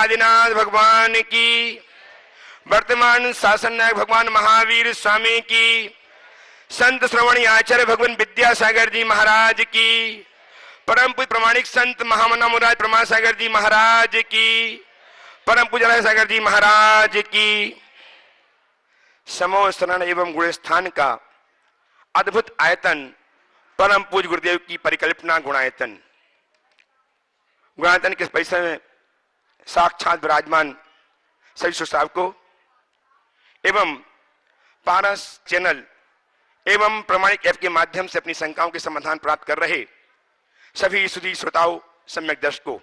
आदिनाथ भगवान की, वर्तमान शासन नायक भगवान महावीर स्वामी की, संत श्रवणी आचार्य भगवान विद्यासागर जी महाराज की, परम पूज्य प्रमाणिक संत महामना मुराद प्रमासागर जी महाराज की, परम पूज्य सागर जी महाराज की। समो शरण एवं गुण स्थान का अद्भुत आयतन, परम पूज्य गुरुदेव की परिकल्पना गुणायतन। गुणायतन के परिसर में साक्षात विराजमान सभी सुसाव को एवं पारस चैनल एवं प्रमाणिक ऐप के माध्यम से अपनी शंकाओं के समाधान प्राप्त कर रहे सभी सुधी श्रोताओं, सम्यक दर्शकों,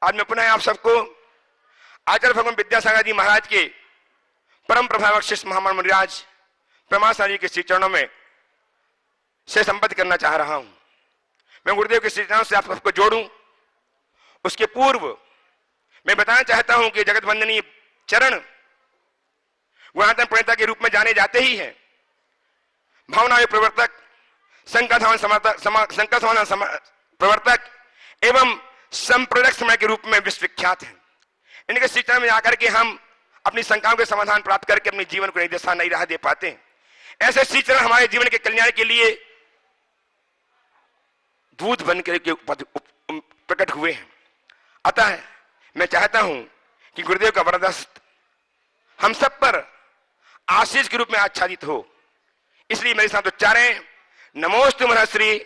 आज मैं पुनः आप सबको आचार्य भगवान विद्यासागर जी महाराज के परम प्रभावक शिष्य महामना मुनिराज प्रमासागर जी के श्री चरणों में से संबद्ध करना चाह रहा हूं। मैं गुरुदेव के श्री चरणों से आप सबको जोड़ूं, उसके पूर्व मैं बताना चाहता हूं कि जगत वंदनीय चरण गुणायतन प्रणेता के रूप में जाने जाते ही हैं। भावना प्रवर्तक, संकट समाधान प्रवर्तक एवं संप्रदायिक समय के रूप में विश्वविख्यात हैं। इनके शिक्षा में आकर के हम अपनी शंकाओं के समाधान प्राप्त करके अपने जीवन को नई दिशा, नई राह दे पाते हैं। ऐसे शिक्षण हमारे जीवन के कल्याण के लिए दूध बनकर के प्रकट हुए हैं। अतः मैं चाहता हूं कि गुरुदेव का वरदास्त हम सब पर आशीष के रूप में आच्छादित हो। इसलिए मेरे साथ उच्चारें, नमोस्तु महर्षि,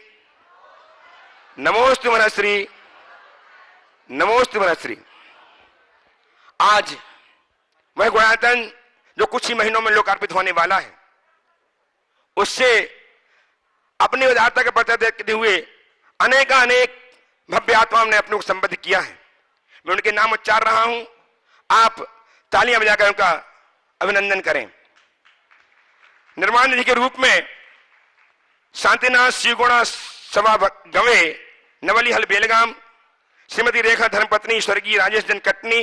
नमोस्तु महर्षि, नमोस्तु महर्षि। आज वह गुणायतन जो कुछ ही महीनों में लोकार्पित होने वाला है, उससे अपनी उदारता का परिचय देते हुए अनेक भव्य आत्माओं ने अपने को संबद्ध किया है। मैं उनके नाम उच्चार रहा हूं, आप तालियां बजाकर उनका अभिनंदन करें। निर्माण निधि के रूप में शांतिनाथ श्रीगुणा सभा गवे नवली हल बेलगाम, श्रीमती रेखा धर्मपत्नी स्वर्गीय राजेश जन कटनी,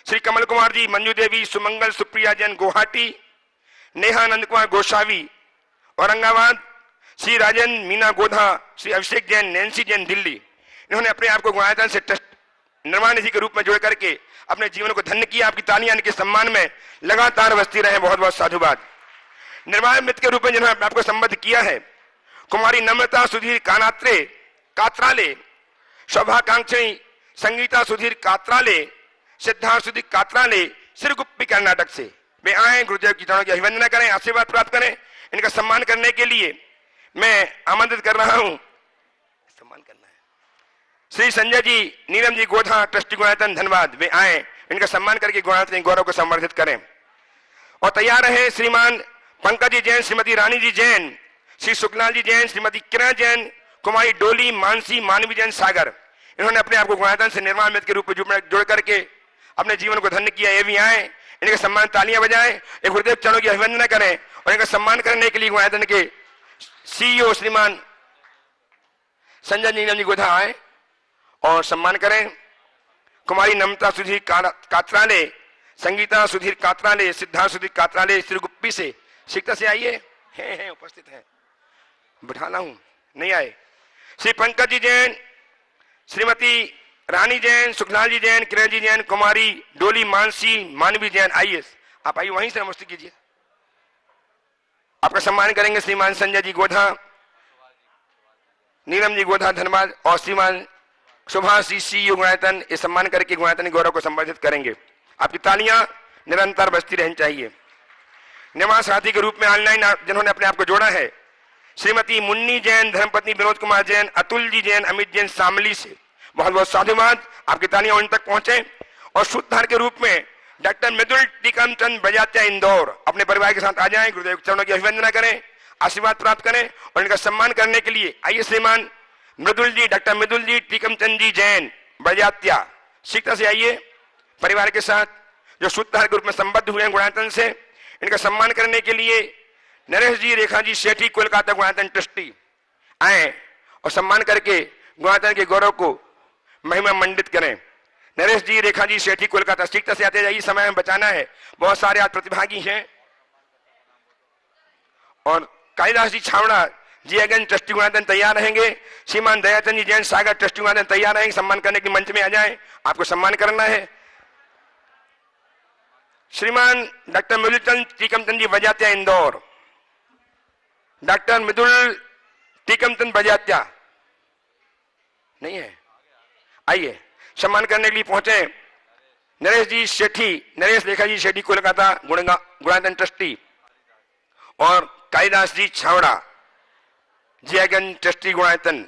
श्री कमल कुमार जी, मंजू देवी, सुमंगल सुप्रिया जैन गुवाहाटी, नेहा नंद कुमार गोसावी औरंगाबाद, श्री राजन मीना गोधा, श्री अभिषेक जैन, नैन्सी जैन दिल्ली। इन्होंने अपने आप को गुणायतन से निर्माण निधि के रूप में जोड़ करके अपने जीवन को धन्य किया। आपकी तालियां इनके सम्मान में लगातार बजती रहे। बहुत बहुत साधुवाद। निर्माण मित्र के रूप में जिन्होंने आपको संबद्ध किया है, कुमारी नम्रता सुधीर कात्राले, शोभाकांक्षी संगीता सुधीर कात्राले, सिद्धार्थ सुधीर कात्राले, सिरगुप्पी कर्नाटक से। वे आए, गुरुदेव की चरणों की अभिवंदना करें, आशीर्वाद प्राप्त करें। इनका सम्मान करने के लिए मैं आमंत्रित कर रहा हूं। सम्मान करना है श्री संजय जी, नीलम जी गोधा, ट्रस्टी गुणायतन धनबाद। वे आए, इनका सम्मान करके गुणायतन गौरव को संवर्धित करें। और तैयार रहे श्रीमान पंकज जी जैन, श्रीमती रानी जी जैन, श्री शुक्लाल जी जैन, श्रीमती किरण जैन, कुमारी डोली, मानसी, मानवी जैन सागर। इन्होंने अपने आप को गुणायतन से निर्माण मित्र के रूप में जोड़ करके अपने जीवन को धन्य किया। ये भी आए, इनके सम्मान तालियां बजाएं, एक गुरुदेव चरणों की अभिवंदना करें। और इनका सम्मान करने के लिए गुणायतन के सीईओ श्रीमान संजय नीलम जी गोधा आए और सम्मान करें। कुमारी नम्रता सुधीर कात्राले, संगीता सुधीर कात्राले, सिद्धार्थ सुधीर कात्राले, श्रीगुप्पी से, शिक्षा से आइए, हैं उपस्थित हैं, बिठाना हूं, नहीं आए। श्री पंकज जी जैन, श्रीमती रानी जैन, सुखलाल जी जैन, किरण जी जैन, कुमारी डोली, मानसी, मानवी जैन। आइए, आप आइए, वहीं से नमस्ते कीजिए। आपका सम्मान करेंगे श्रीमान संजय जी गोधा, नीलम जी गोधा धन्यवाद, और श्रीमान सुभाष जी सीईओ गुणायतन। ये सम्मान करके गुणायतन गौरव को संवर्धित करेंगे। आपकी तालियां निरंतर बजती रहनी चाहिए। निर्माण साथी के रूप में ऑनलाइन जिन्होंने अपने आप को जोड़ा है, श्रीमती मुन्नी जैन, धर्मपत्नी विनोद कुमार जैन, अतुल जी जैन, अमित जैन शामली से। बहुत बहुत साधुवाद। आपकी तालियां उन तक पहुंचे। और सूत्रधार के रूप में डॉक्टर मृदुल टीकम चंद बजात्या इंदौर, अपने परिवार के साथ आ जाएं, गुरुदेव के चरणों की अभिवंदना करें, आशीर्वाद प्राप्त करें। और इनका सम्मान करने के लिए आइए श्रीमान मृदुल जी, डॉक्टर मृदुल जी टीकमचंद जी जैन बजात्या, शीघ्र से आइए परिवार के साथ, जो सूत्रधार के रूप में संबद्ध हुए हैं गुणायतन से। इनका सम्मान करने के लिए नरेश जी, रेखा जी सेठी, कोलकाता गुणायतन ट्रस्टी आए और सम्मान करके गुणायतन के गौरव को महिमा मंडित करें। नरेश जी, रेखा जी सेठी, कोलकाता, शीघ्र से आते जाइए, समय में बचाना है। बहुत सारे आज प्रतिभागी हैं। और कालिदास जी छावड़ा जी अगन ट्रस्टी गुणायतन तैयार रहेंगे। श्रीमान दयाचंद जी जैन सागर ट्रस्टी गुणायतन तैयार रहेंगे। सम्मान करने के मंच में आ जाएं, आपको सम्मान करना है। श्रीमान डॉक्टर मृदुल टीकमचंद जी बजात्या इंदौर, डॉक्टर मृदुल टीकमचंद बजात्या नहीं है, आइए। सम्मान करने के लिए पहुंचे नरेश जी शेठी, नरेश रेखा जी शेठी कोलकाता गुणायतन ट्रस्टी, और कालिदास जी छावड़ा जियागंज ट्रस्टी गुणायतन।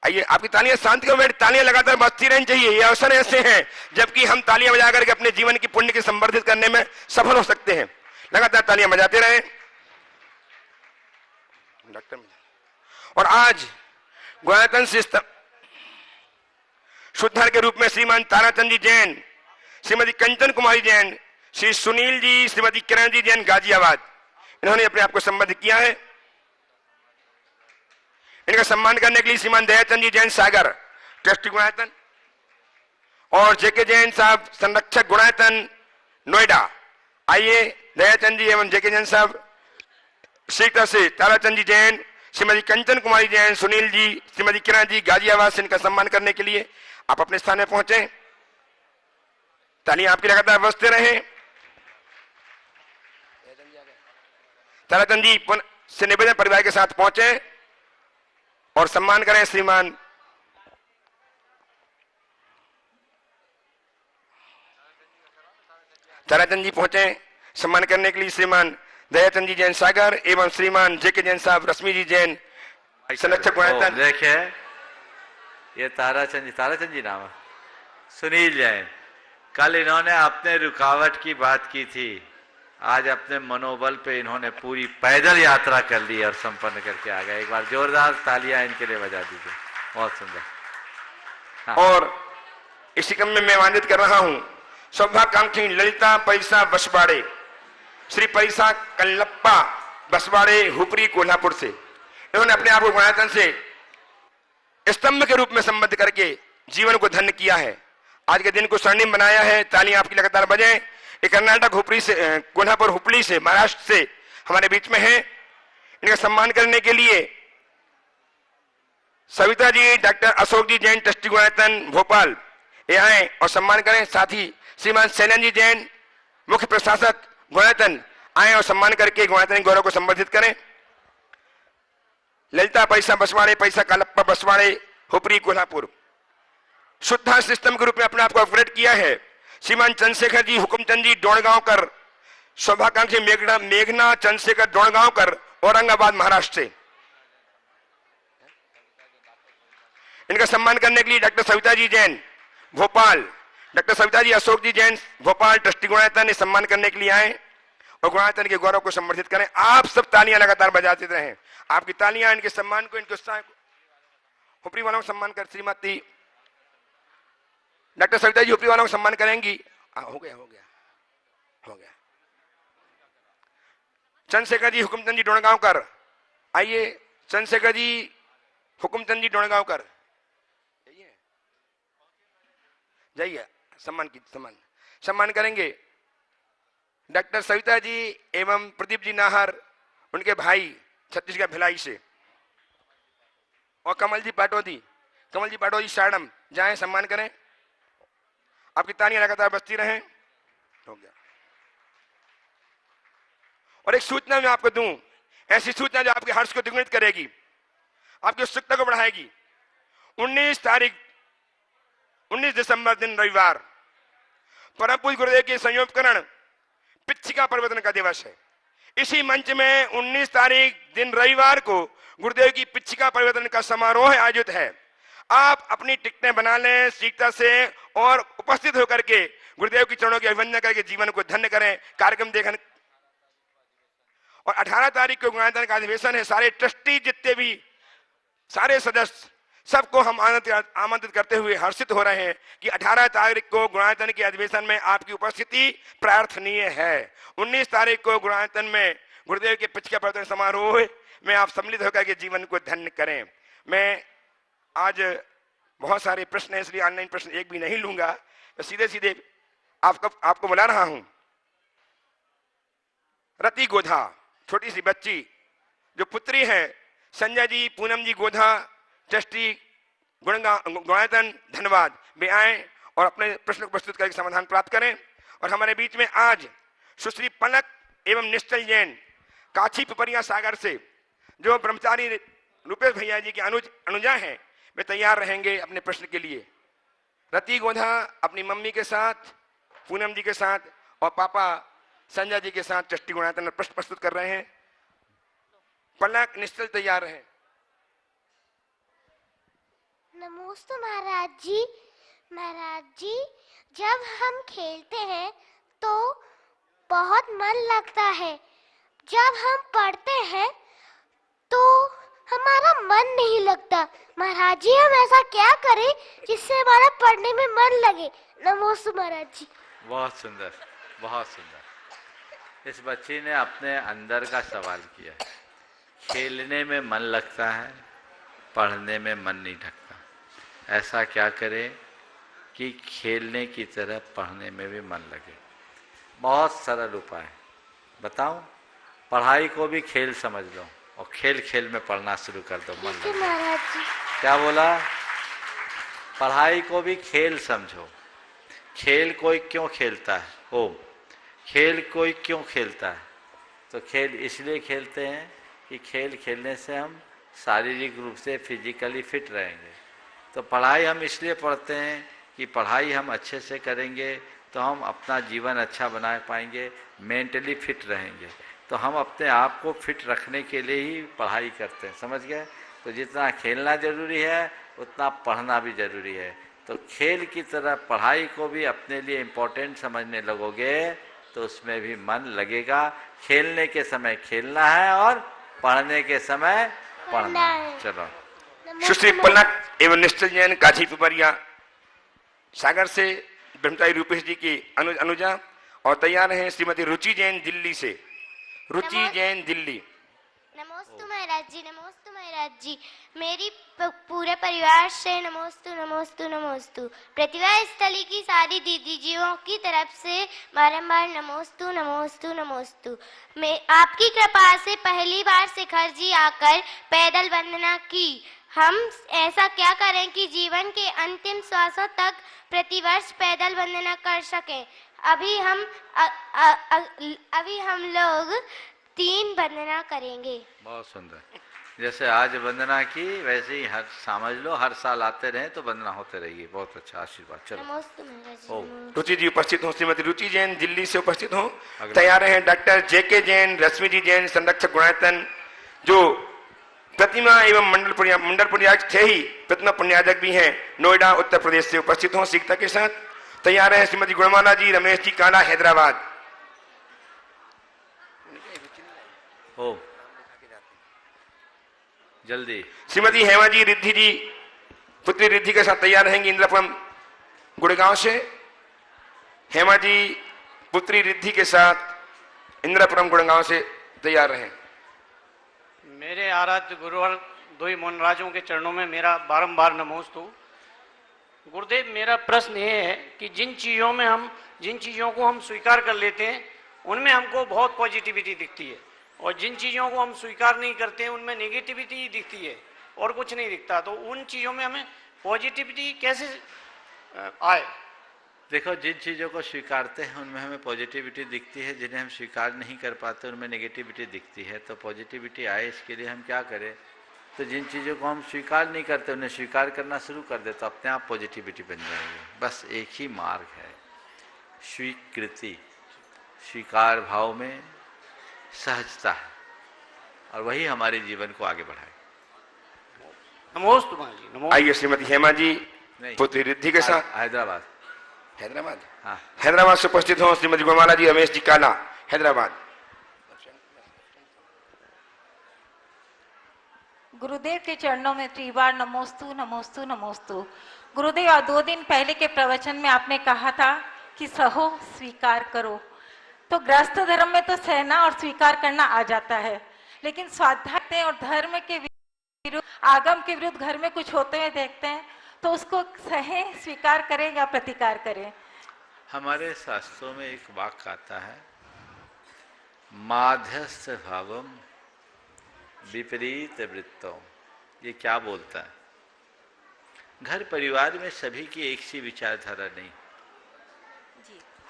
आइए, आपकी तालियां शांत करो, मेरी तालियां लगातार बजती रहनी चाहिए। ये अवसर ऐसे हैं जबकि हम तालियां बजा करके अपने जीवन की पुण्य के संवर्धित करने में सफल हो सकते हैं। लगातार तालियां बजाते रहें। डॉक्टर, और आज गुणायतन से शुद्धर के रूप में श्रीमान ताराचंद जी जैन, श्रीमती कंचन कुमारी जैन, श्री सुनील जी, श्रीमती किरण जी जैन गाजियाबाद, इन्होंने अपने आप को संबोधित किया है। इनका सम्मान करने के लिए श्रीमान दयाचंद जी जैन सागर ट्रस्टी गुणायतन, और जेके जैन साहब संरक्षक गुणायतन नोएडा। आइए, दयाचंद जी एवं जेके जैन साहब सीता से, ताराचंद जी जैन, श्रीमती कंचन कुमारी जैन, सुनील जी, श्रीमती किरण जी गाजियाबाद से इनका सम्मान करने के लिए आप अपने स्थान में पहुंचे। तालियां आपकी लगातार बजते रहे। ताराचंद जी से निवेदन परिवार के साथ पहुंचे और सम्मान करें श्रीमान ताराचंद जी पहुंचे सम्मान करने के लिए श्रीमान दयाचंद जी जैन सागर एवं श्रीमान जेके जैन साहब, रश्मि जी जैन संरक्षक गुणायतन। देखे ये ताराचंद जी नाम है, सुनील जैन। कल इन्होंने अपने रुकावट की बात की थी, आज अपने मनोबल पे इन्होंने पूरी पैदल यात्रा कर ली और संपन्न करके आ गए। एक बार जोरदार तालियां इनके लिए बजा दीजिए, बहुत सुंदर। हाँ। और इसी क्रम में मैं आमंत्रित कर रहा हूं सौभाग्यकांक्षी ललिता पैसा बसवाड़े, श्री पैसा कल्लप्पा बसवाड़े हुपरी कोल्हापुर से। इन्होंने अपने आप को गुणायतन से स्तंभ के रूप में संबद्ध करके जीवन को धन्य किया है, आज के दिन को स्वर्णिम बनाया है। तालियां आपकी लगातार बजें। ये कर्नाटक हुपरी से, कोल्हापुर हुपली से, महाराष्ट्र से हमारे बीच में है। इनका सम्मान करने के लिए सविता जी, डॉक्टर अशोक जी जैन ट्रस्टी गुणायतन भोपाल ये आए और सम्मान करें। साथ ही श्रीमान सैलन जी जैन मुख्य प्रशासक गुणायतन आए और सम्मान करके गुणायतन गौरव को संवर्धित करें। ललिता पैसा बसवाड़े, पैसा कालप्पा बसवाड़े, हुपरी कोल्हापुर, शुद्धा सिस्टम के रूप में अपने आप को अपग्रेड किया है। श्रीमान चंद्रशेखर जी हुकुमचंद जी डोणगांवकर, सौभाग्यकांक्षी मेघना चंद्रशेखर डोणगांवकर, औरंगाबाद महाराष्ट्र से। इनका सम्मान करने के लिए डॉक्टर सविता जी जैन भोपाल, डॉक्टर सविता जी अशोक जी जैन भोपाल ट्रस्टी गुणायतन सम्मान करने के लिए आए और गुणायतन के गौरव को संवर्धित करें। आप सब तालियां लगातार बजाते रहें। आपकी तालियां इनके सम्मान को, इनके उत्साह को, हुपरी वालों को सम्मान कर श्रीमती डॉक्टर सविता जी हुपरी वालों को सम्मान करेंगी। हो गया। चंद्रशेखर जी हुकुमचंद जी डोणगांवकर, आइए चंद्रशेखर जी हुकुमचंद जी डोणगांवकर जाइए, सम्मान करेंगे। डॉक्टर सविता जी एवं प्रदीप जी नाहर, उनके भाई छत्तीसगढ़ भिलाई से, और कमल जी पाटोदी साड़म जाएं, सम्मान करें। आपकी तालियां लगातार बजती रहें। हो गया। और एक सूचना मैं आपको दूं, ऐसी सूचना जो आपके हर्ष को द्विगुणित करेगी, आपकी उत्सुकता को बढ़ाएगी। 19 दिसंबर दिन रविवार परम पूज्य गुरुदेव के संयोगकरण पिच्छिका परिवर्तन का दिवस है। इसी मंच में 19 तारीख दिन रविवार को गुरुदेव की पिच्छिका परिवर्तन का समारोह आयोजित है। आप अपनी टिकटें बना लें शीघ्रता से और उपस्थित होकर के गुरुदेव की चरणों की अभिवंदना करके जीवन को धन्य करें। कार्यक्रम देखने और 18 तारीख को गुणायतन का अधिवेशन है। सारे ट्रस्टी जितने भी सारे सदस्य सबको हम आमंत्रित करते हुए हर्षित हो रहे हैं कि 18 तारीख को गुणायतन के अधिवेशन में आपकी उपस्थिति प्रार्थनीय है। 19 तारीख को गुणायतन में गुरुदेव के पिच्छिका परिवर्तन समारोह में आप सम्मिलित होकर के जीवन को धन्य करें। मैं आज बहुत सारे प्रश्न है इसलिए ऑनलाइन प्रश्न एक भी नहीं लूंगा, तो सीधे आपको बुला रहा हूं। रति गोधा, छोटी सी बच्ची जो पुत्री है संजय जी पूनम जी गोधा, ट्रस्टी गुणायतन, धन्यवाद। वे आए और अपने प्रश्न को प्रस्तुत करके समाधान प्राप्त करें। और हमारे बीच में आज सुश्री पलक एवं निश्चल जैन काछी पिपरिया सागर से, जो ब्रह्मचारी रूपेश भैया जी के अनुजा हैं, वे तैयार रहेंगे अपने प्रश्न के लिए। रति गोधा अपनी मम्मी के साथ, पूनम जी के साथ और पापा संजय जी के साथ चष्टि गुणायतन प्रश्न प्रस्तुत कर रहे हैं। पलक निश्चल तैयार रहे। नमोस्तु महाराज जी। महाराज जी, जब हम खेलते हैं तो बहुत मन लगता है, जब हम पढ़ते हैं तो हमारा मन नहीं लगता। महाराज जी, हम ऐसा क्या करें जिससे हमारा पढ़ने में मन लगे? नमोस्तु महाराज जी। बहुत सुंदर, बहुत सुंदर। इस बच्ची ने अपने अंदर का सवाल किया। खेलने में मन लगता है, पढ़ने में मन नहीं लगता। ऐसा क्या करें कि खेलने की तरह पढ़ने में भी मन लगे? बहुत सरल उपाय बताऊं। पढ़ाई को भी खेल समझ लो और खेल खेल में पढ़ना शुरू कर दो, मन लगे। महाराज जी, क्या बोला? पढ़ाई को भी खेल समझो। खेल कोई क्यों खेलता है? खेल कोई क्यों खेलता है? तो खेल इसलिए खेलते हैं कि खेल खेलने से हम शारीरिक रूप से फिजिकली फिट रहेंगे। तो पढ़ाई हम इसलिए पढ़ते हैं कि पढ़ाई हम अच्छे से करेंगे तो हम अपना जीवन अच्छा बना पाएंगे, मेंटली फिट रहेंगे। तो हम अपने आप को फिट रखने के लिए ही पढ़ाई करते हैं, समझ गए? तो जितना खेलना जरूरी है उतना पढ़ना भी जरूरी है। तो खेल की तरह पढ़ाई को भी अपने लिए इम्पोर्टेंट समझने लगोगे तो उसमें भी मन लगेगा। खेलने के समय खेलना है और पढ़ने के समय पढ़ना है। चलो। सुश्री पलक एवं निश्चल जैन काछी पिपरिया सागर से ब्रह्मचारी रूपेश जी की अनुजा, और तैयार हैं श्रीमती रुचि जैन दिल्ली से। रुचि जैन दिल्ली। नमोस्तु महाराज जी। नमोस्तु महाराज जी। मेरी पूरे परिवार से नमोस्तु नमोस्तु नमोस्तु। प्रतिभा स्थली की सारी दीदीजियों की तरफ से बारंबार नमोस्तु नमोस्तु नमोस्तु। मैं आपकी कृपा से पहली बार शिखर जी आकर पैदल वंदना की। हम ऐसा क्या करें कि जीवन के अंतिम श्वासों तक प्रतिवर्ष पैदल वंदना कर सकें? अभी हम लोग 3 वंदना करेंगे। बहुत सुंदर। जैसे आज वंदना की वैसे ही हर समझ लो, हर साल आते रहे तो वंदना होते रहेगी। बहुत अच्छा आशीर्वाद। चलो। नमोस्तु महाराज जी। रुचि जी उपस्थित हो। श्रीमती रुचि जैन दिल्ली से उपस्थित हो। तैयार हैं डॉक्टर जेके जैन, रश्मि जी जैन, संरक्षक गुणायतन, जो प्रतिमा एवं मंडल पुण्याजक थे ही, प्रतिमा पुण्याजक भी हैं, नोएडा उत्तर प्रदेश से उपस्थित हो सीखता के साथ। तैयार हैं श्रीमती गुणमाला जी, रमेश जी काला, हैदराबाद। जल्दी। श्रीमती हेमा जी रिद्धि जी, पुत्री रिद्धि के साथ तैयार रहेंगी इंद्रपुरम गुड़गांव से। हेमा जी पुत्री रिद्धि के साथ इंद्रपुरम गुड़गांव से तैयार रहें। मेरे आराध्य गुरुवर दो ही मोहनराजों के चरणों में मेरा बारंबार नमोस्तु। गुरुदेव, मेरा प्रश्न ये है कि जिन चीज़ों को हम स्वीकार कर लेते हैं उनमें हमको बहुत पॉजिटिविटी दिखती है, और जिन चीज़ों को हम स्वीकार नहीं करते हैं उनमें नेगेटिविटी दिखती है और कुछ नहीं दिखता। तो उन चीज़ों में हमें पॉजिटिविटी कैसे आए? देखो, जिन चीज़ों को स्वीकारते हैं उनमें हमें पॉजिटिविटी दिखती है, जिन्हें हम स्वीकार नहीं कर पाते उनमें नेगेटिविटी दिखती है। तो पॉजिटिविटी आए इसके लिए हम क्या करें? तो जिन चीज़ों को हम स्वीकार नहीं करते उन्हें स्वीकार करना शुरू कर दे तो अपने आप पॉजिटिविटी बन जाएगी। बस एक ही मार्ग है, स्वीकृति। स्वीकार भाव में सहजता है और वही हमारे जीवन को आगे बढ़ाए। नमोस्तु जी। आइए श्रीमती हेमा जी पुत्री रिद्धि के साथ। हैदराबाद। हाँ, हैदराबाद से उपस्थित हो श्रीमती गुणमाला जी, रमेश जी काला, हैदराबाद। गुरुदेव के चरणों में त्रिबार नमोस्तु नमोस्तु नमोस्तु। गुरुदेव, 2 दिन पहले के प्रवचन में आपने कहा था कि सहो स्वीकार करो। तो गृहस्थ धर्म में तो सहना और स्वीकार करना आ जाता है, लेकिन स्वाध्याय और धर्म के विरुद्ध, आगम के विरुद्ध घर में कुछ होते हुए देखते हैं, तो उसको सहें, स्वीकार करें या प्रतिकार करें? हमारे शास्त्रों में एक वाक्य आता है, माध्यस्थ भावम विपरीत वृत्तों। ये क्या बोलता है? घर परिवार में सभी की एक सी विचारधारा नहीं।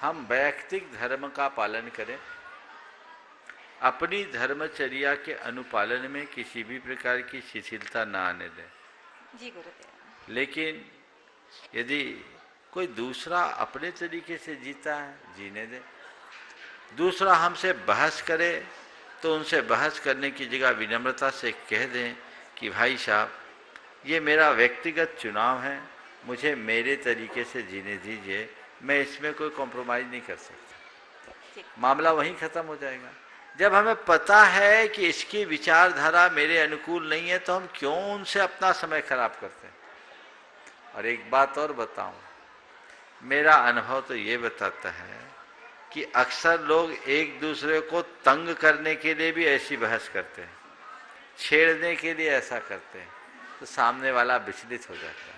हम वैयक्तिक धर्म का पालन करें, अपनी धर्मचर्या के अनुपालन में किसी भी प्रकार की शिथिलता न आने दें। जी गुरुदेव। लेकिन यदि कोई दूसरा अपने तरीके से जीता है, जीने दें। दूसरा हमसे बहस करे तो उनसे बहस करने की जगह विनम्रता से कह दें कि भाई साहब, ये मेरा व्यक्तिगत चुनाव है, मुझे मेरे तरीके से जीने दीजिए, मैं इसमें कोई कॉम्प्रोमाइज़ नहीं कर सकता। मामला वहीं ख़त्म हो जाएगा। जब हमें पता है कि इसकी विचारधारा मेरे अनुकूल नहीं है तो हम क्यों उनसे अपना समय खराब करते हैं। और एक बात और बताऊं, मेरा अनुभव तो ये बताता है कि अक्सर लोग एक दूसरे को तंग करने के लिए भी ऐसी बहस करते हैं, छेड़ने के लिए ऐसा करते हैं, तो सामने वाला विचलित हो जाता है।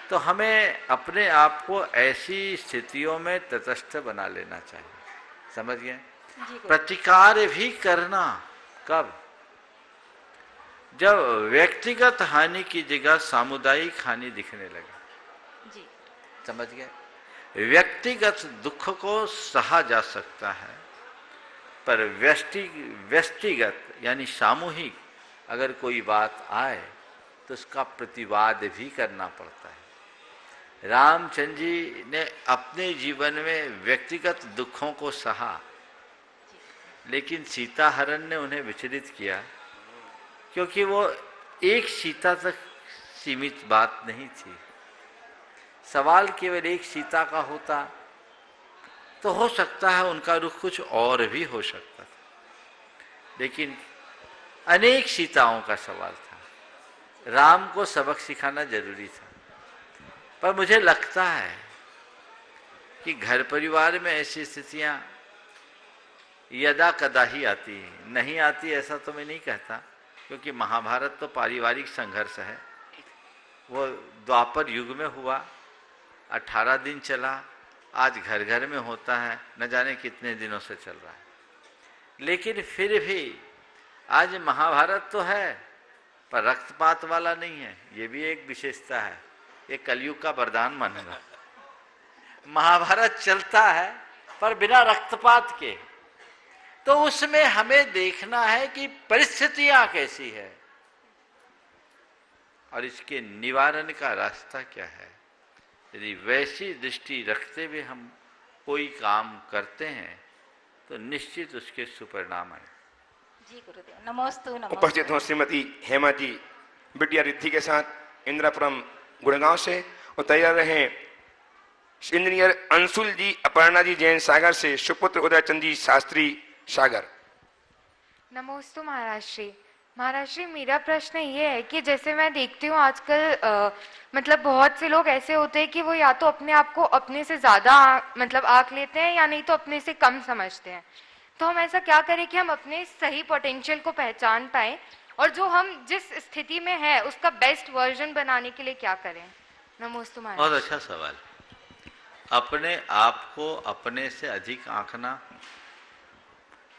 तो हमें अपने आप को ऐसी स्थितियों में तटस्थ बना लेना चाहिए। समझ गए? प्रतिकार भी करना कब? जब व्यक्तिगत हानि की जगह सामुदायिक हानि दिखने लगे। जी। समझ गए? व्यक्तिगत दुख को सहा जा सकता है, पर व्यष्टिगत यानी सामूहिक अगर कोई बात आए तो उसका प्रतिवाद भी करना पड़ता है। रामचंद्र जी ने अपने जीवन में व्यक्तिगत दुखों को सहा, लेकिन सीता हरण ने उन्हें विचलित किया, क्योंकि वो एक सीता तक सीमित बात नहीं थी। सवाल केवल एक सीता का होता तो हो सकता है उनका रुख कुछ और भी हो सकता था, लेकिन अनेक सीताओं का सवाल था। राम को सबक सिखाना जरूरी था। पर मुझे लगता है कि घर परिवार में ऐसी स्थितियां यदा कदा ही आती हैं। नहीं आती ऐसा तो मैं नहीं कहता, क्योंकि महाभारत तो पारिवारिक संघर्ष है। वो द्वापर युग में हुआ, 18 दिन चला, आज घर घर में होता है, न जाने कितने दिनों से चल रहा है। लेकिन फिर भी आज महाभारत तो है, पर रक्तपात वाला नहीं है। ये भी एक विशेषता है, ये कलयुग का वरदान मानूंगा। महाभारत चलता है पर बिना रक्तपात के। तो उसमें हमें देखना है कि परिस्थितियां कैसी है और इसके निवारण का रास्ता क्या है। यदि वैसी दृष्टि रखते हुए हम कोई काम करते हैं तो निश्चित उसके सुपरिणाम आए। जी गुरुदेव, नमोस्तु नमोस्तु। उपस्थित हो श्रीमती हेमा जी बिटिया रिद्धि के साथ इंदिरापुरम गुड़गांव से, और तैयार रहे इंजीनियर अंशुल जी, अपर्णा जी जैन सागर से, सुपुत्र उदयचंद जी शास्त्री सागर। नमोस्तु महाराज श्री। महाराज श्री, मेरा प्रश्न ये है कि जैसे मैं देखती हूँ आजकल मतलब बहुत से लोग ऐसे होते हैं कि वो या तो अपने आप को अपने से ज्यादा मतलब आंक लेते हैं या नहीं तो अपने से कम समझते हैं। तो हम ऐसा क्या करें कि हम अपने सही पोटेंशियल को पहचान पाए और जो हम जिस स्थिति में है उसका बेस्ट वर्जन बनाने के लिए क्या करें? नमोस्तु महाराज। बहुत अच्छा सवाल। अपने आप को अपने से अधिक आंकना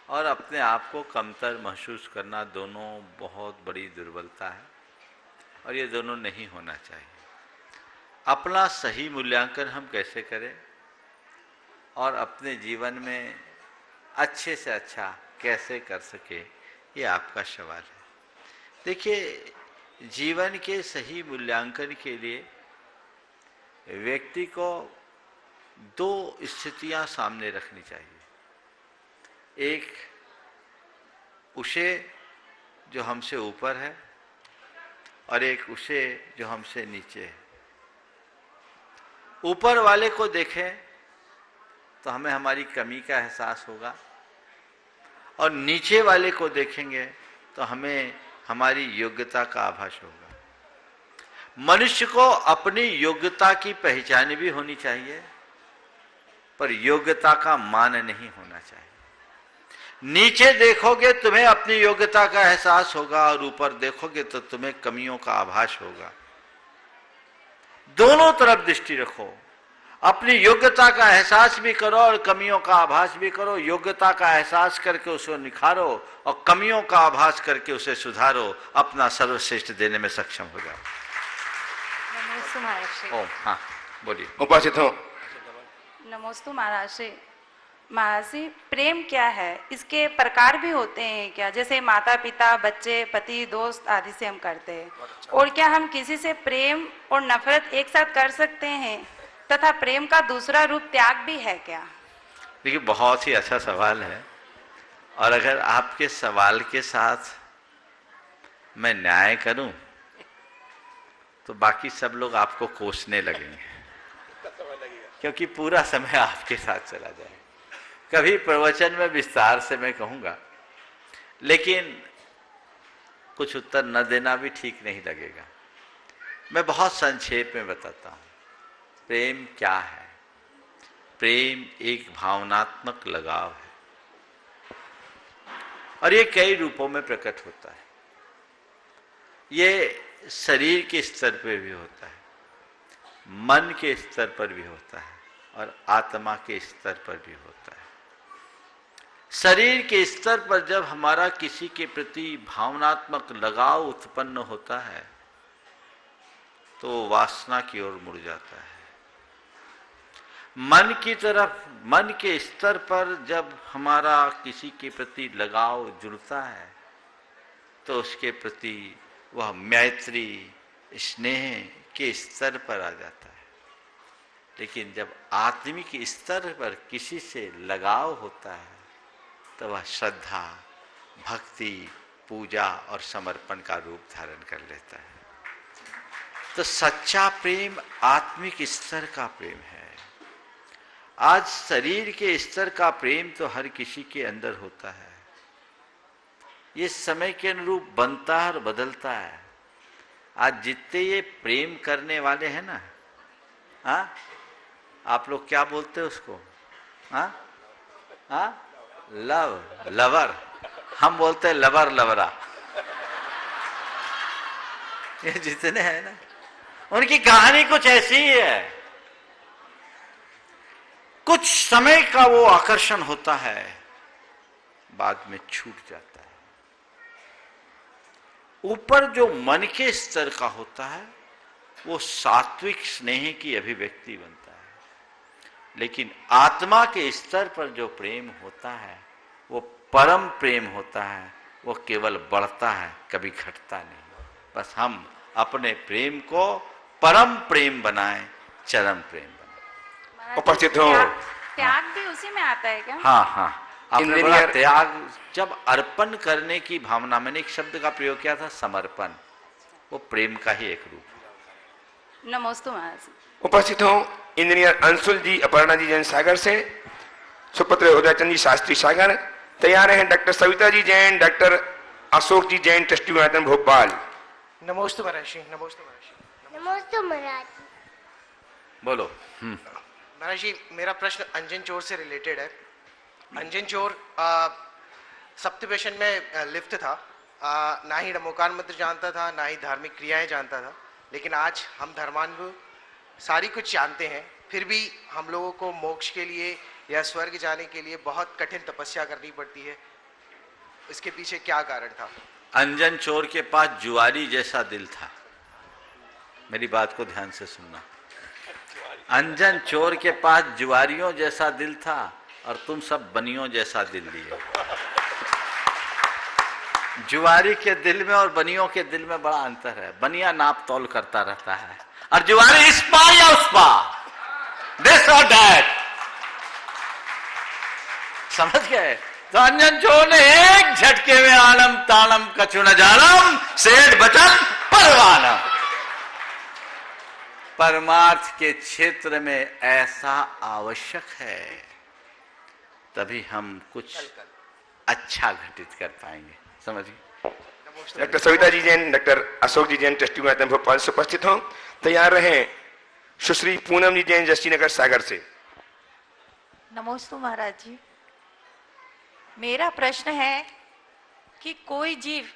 और अपने आप को कमतर महसूस करना दोनों बहुत बड़ी दुर्बलता है, और ये दोनों नहीं होना चाहिए। अपना सही मूल्यांकन हम कैसे करें और अपने जीवन में अच्छे से अच्छा कैसे कर सके, ये आपका सवाल है। देखिए, जीवन के सही मूल्यांकन के लिए व्यक्ति को दो स्थितियां सामने रखनी चाहिए। एक उसे जो हमसे ऊपर है और एक उसे जो हमसे नीचे है। ऊपर वाले को देखें तो हमें हमारी कमी का एहसास होगा, और नीचे वाले को देखेंगे तो हमें हमारी योग्यता का आभास होगा। मनुष्य को अपनी योग्यता की पहचान भी होनी चाहिए, पर योग्यता का मान नहीं होना चाहिए। नीचे देखोगे तुम्हें अपनी योग्यता का एहसास होगा, और ऊपर देखोगे तो तुम्हें कमियों का आभास होगा। दोनों तरफ दृष्टि रखो। अपनी योग्यता का एहसास भी करो और कमियों का आभास भी करो। योग्यता का एहसास करके उसे निखारो और कमियों का आभास करके उसे सुधारो। अपना सर्वश्रेष्ठ देने में सक्षम हो जाओ। नमोस्तु महाराज श्री। ओम। हाँ, बोलिए। उपस्थित हो नमोस्तु महाराज जी। महाराज जी, प्रेम क्या है? इसके प्रकार भी होते हैं क्या? जैसे माता पिता, बच्चे, पति, दोस्त आदि से हम करते हैं। और क्या हम किसी से प्रेम और नफरत एक साथ कर सकते हैं? तथा प्रेम का दूसरा रूप त्याग भी है क्या? देखिए, बहुत ही अच्छा सवाल है। और अगर आपके सवाल के साथ मैं न्याय करूं तो बाकी सब लोग आपको कोसने लगेंगे, क्योंकि पूरा समय आपके साथ चला जाए। कभी प्रवचन में विस्तार से मैं कहूंगा, लेकिन कुछ उत्तर न देना भी ठीक नहीं लगेगा। मैं बहुत संक्षेप में बताता हूं। प्रेम क्या है? प्रेम एक भावनात्मक लगाव है, और ये कई रूपों में प्रकट होता है। ये शरीर के स्तर पर भी होता है, मन के स्तर पर भी होता है, और आत्मा के स्तर पर भी होता है। शरीर के स्तर पर जब हमारा किसी के प्रति भावनात्मक लगाव उत्पन्न होता है तो वासना की ओर मुड़ जाता है। मन की तरफ, मन के स्तर पर जब हमारा किसी के प्रति लगाव जुड़ता है तो उसके प्रति वह मैत्री, स्नेह के स्तर पर आ जाता है। लेकिन जब आत्मिक स्तर पर किसी से लगाव होता है तो वह श्रद्धा, भक्ति, पूजा और समर्पण का रूप धारण कर लेता है। तो सच्चा प्रेम आत्मिक स्तर का प्रेम है। आज शरीर के स्तर का प्रेम तो हर किसी के अंदर होता है। ये समय के अनुरूप बनता है और बदलता है। आज जितने ये प्रेम करने वाले हैं ना, हाँ, आप लोग क्या बोलते हैं उसको? हाँ हाँ, लव, लवर। हम बोलते हैं लवर, लवरा। ये जितने हैं ना, उनकी कहानी कुछ ऐसी ही है। कुछ समय का वो आकर्षण होता है, बाद में छूट जाता है। ऊपर जो मन के स्तर का होता है वो सात्विक स्नेह की अभिव्यक्ति बनता है, लेकिन आत्मा के स्तर पर जो प्रेम होता है वो परम प्रेम होता है। वो केवल बढ़ता है, कभी घटता नहीं। बस हम अपने प्रेम को परम प्रेम बनाएं, चरम प्रेम बनाएं। उपस्थित हो। त्याग भी उसी में आता है क्या? हाँ हाँ, आपने बोला त्याग। जब अर्पण करने की भावना, मैंने एक शब्द का प्रयोग किया था, समर्पण, वो प्रेम का ही एक रूप है। नमोस्तु महाराज। उपस्थित हो इंजीनियर अंशुल जी, अपर्णा जी जैन सागर से, सुपुत्र उदयचंद जी शास्त्री सागर। तैयार हैं डॉक्टर सविता जी जैन, डॉक्टर अशोक जी जैन, ट्रस्टी गुणायतन भोपाल। नमोस्तु महर्षि। नमोस्तु महर्षि। नमोस्तु महाराज। बोलो। महर्षि, मेरा प्रश्न अंजन चोर से रिलेटेड है। अंजन चोर सप्तव्यसन में लिप्त था। ना ही नमोकार मंत्र जानता था, ना ही धार्मिक क्रियाएं जानता था। लेकिन आज हम धर्मानुभव सारी कुछ जानते हैं, फिर भी हम लोगों को मोक्ष के लिए या स्वर्ग जाने के लिए बहुत कठिन तपस्या करनी पड़ती है। इसके पीछे क्या कारण था? अंजन चोर के पास जुआरी जैसा दिल था। मेरी बात को ध्यान से सुनना। अंजन चोर के पास जुआरियों जैसा दिल था और तुम सब बनियों जैसा दिल लिए। जुआरी के दिल में और बनियों के दिल में बड़ा अंतर है। बनिया नाप तौल करता रहता है और जुआरी इस पा या उस पा, दिस और दैट। समझ गए? तो अंजन चोर ने एक झटके में आलम तालम कछु न जानम, सेठ बचन परवानम। परमार्थ के क्षेत्र में ऐसा आवश्यक है, तभी हम कुछ अच्छा घटित कर पाएंगे। समझिए? डॉक्टर सविता जी जैन, डॉक्टर अशोक जी जैन, ट्रस्टी गुणायतन भोपाल से उपस्थित हो। तैयार रहे सुश्री पूनम जी जैन, जस्टी नगर सागर से। नमोस्तु महाराज जी। मेरा प्रश्न है कि कोई जीव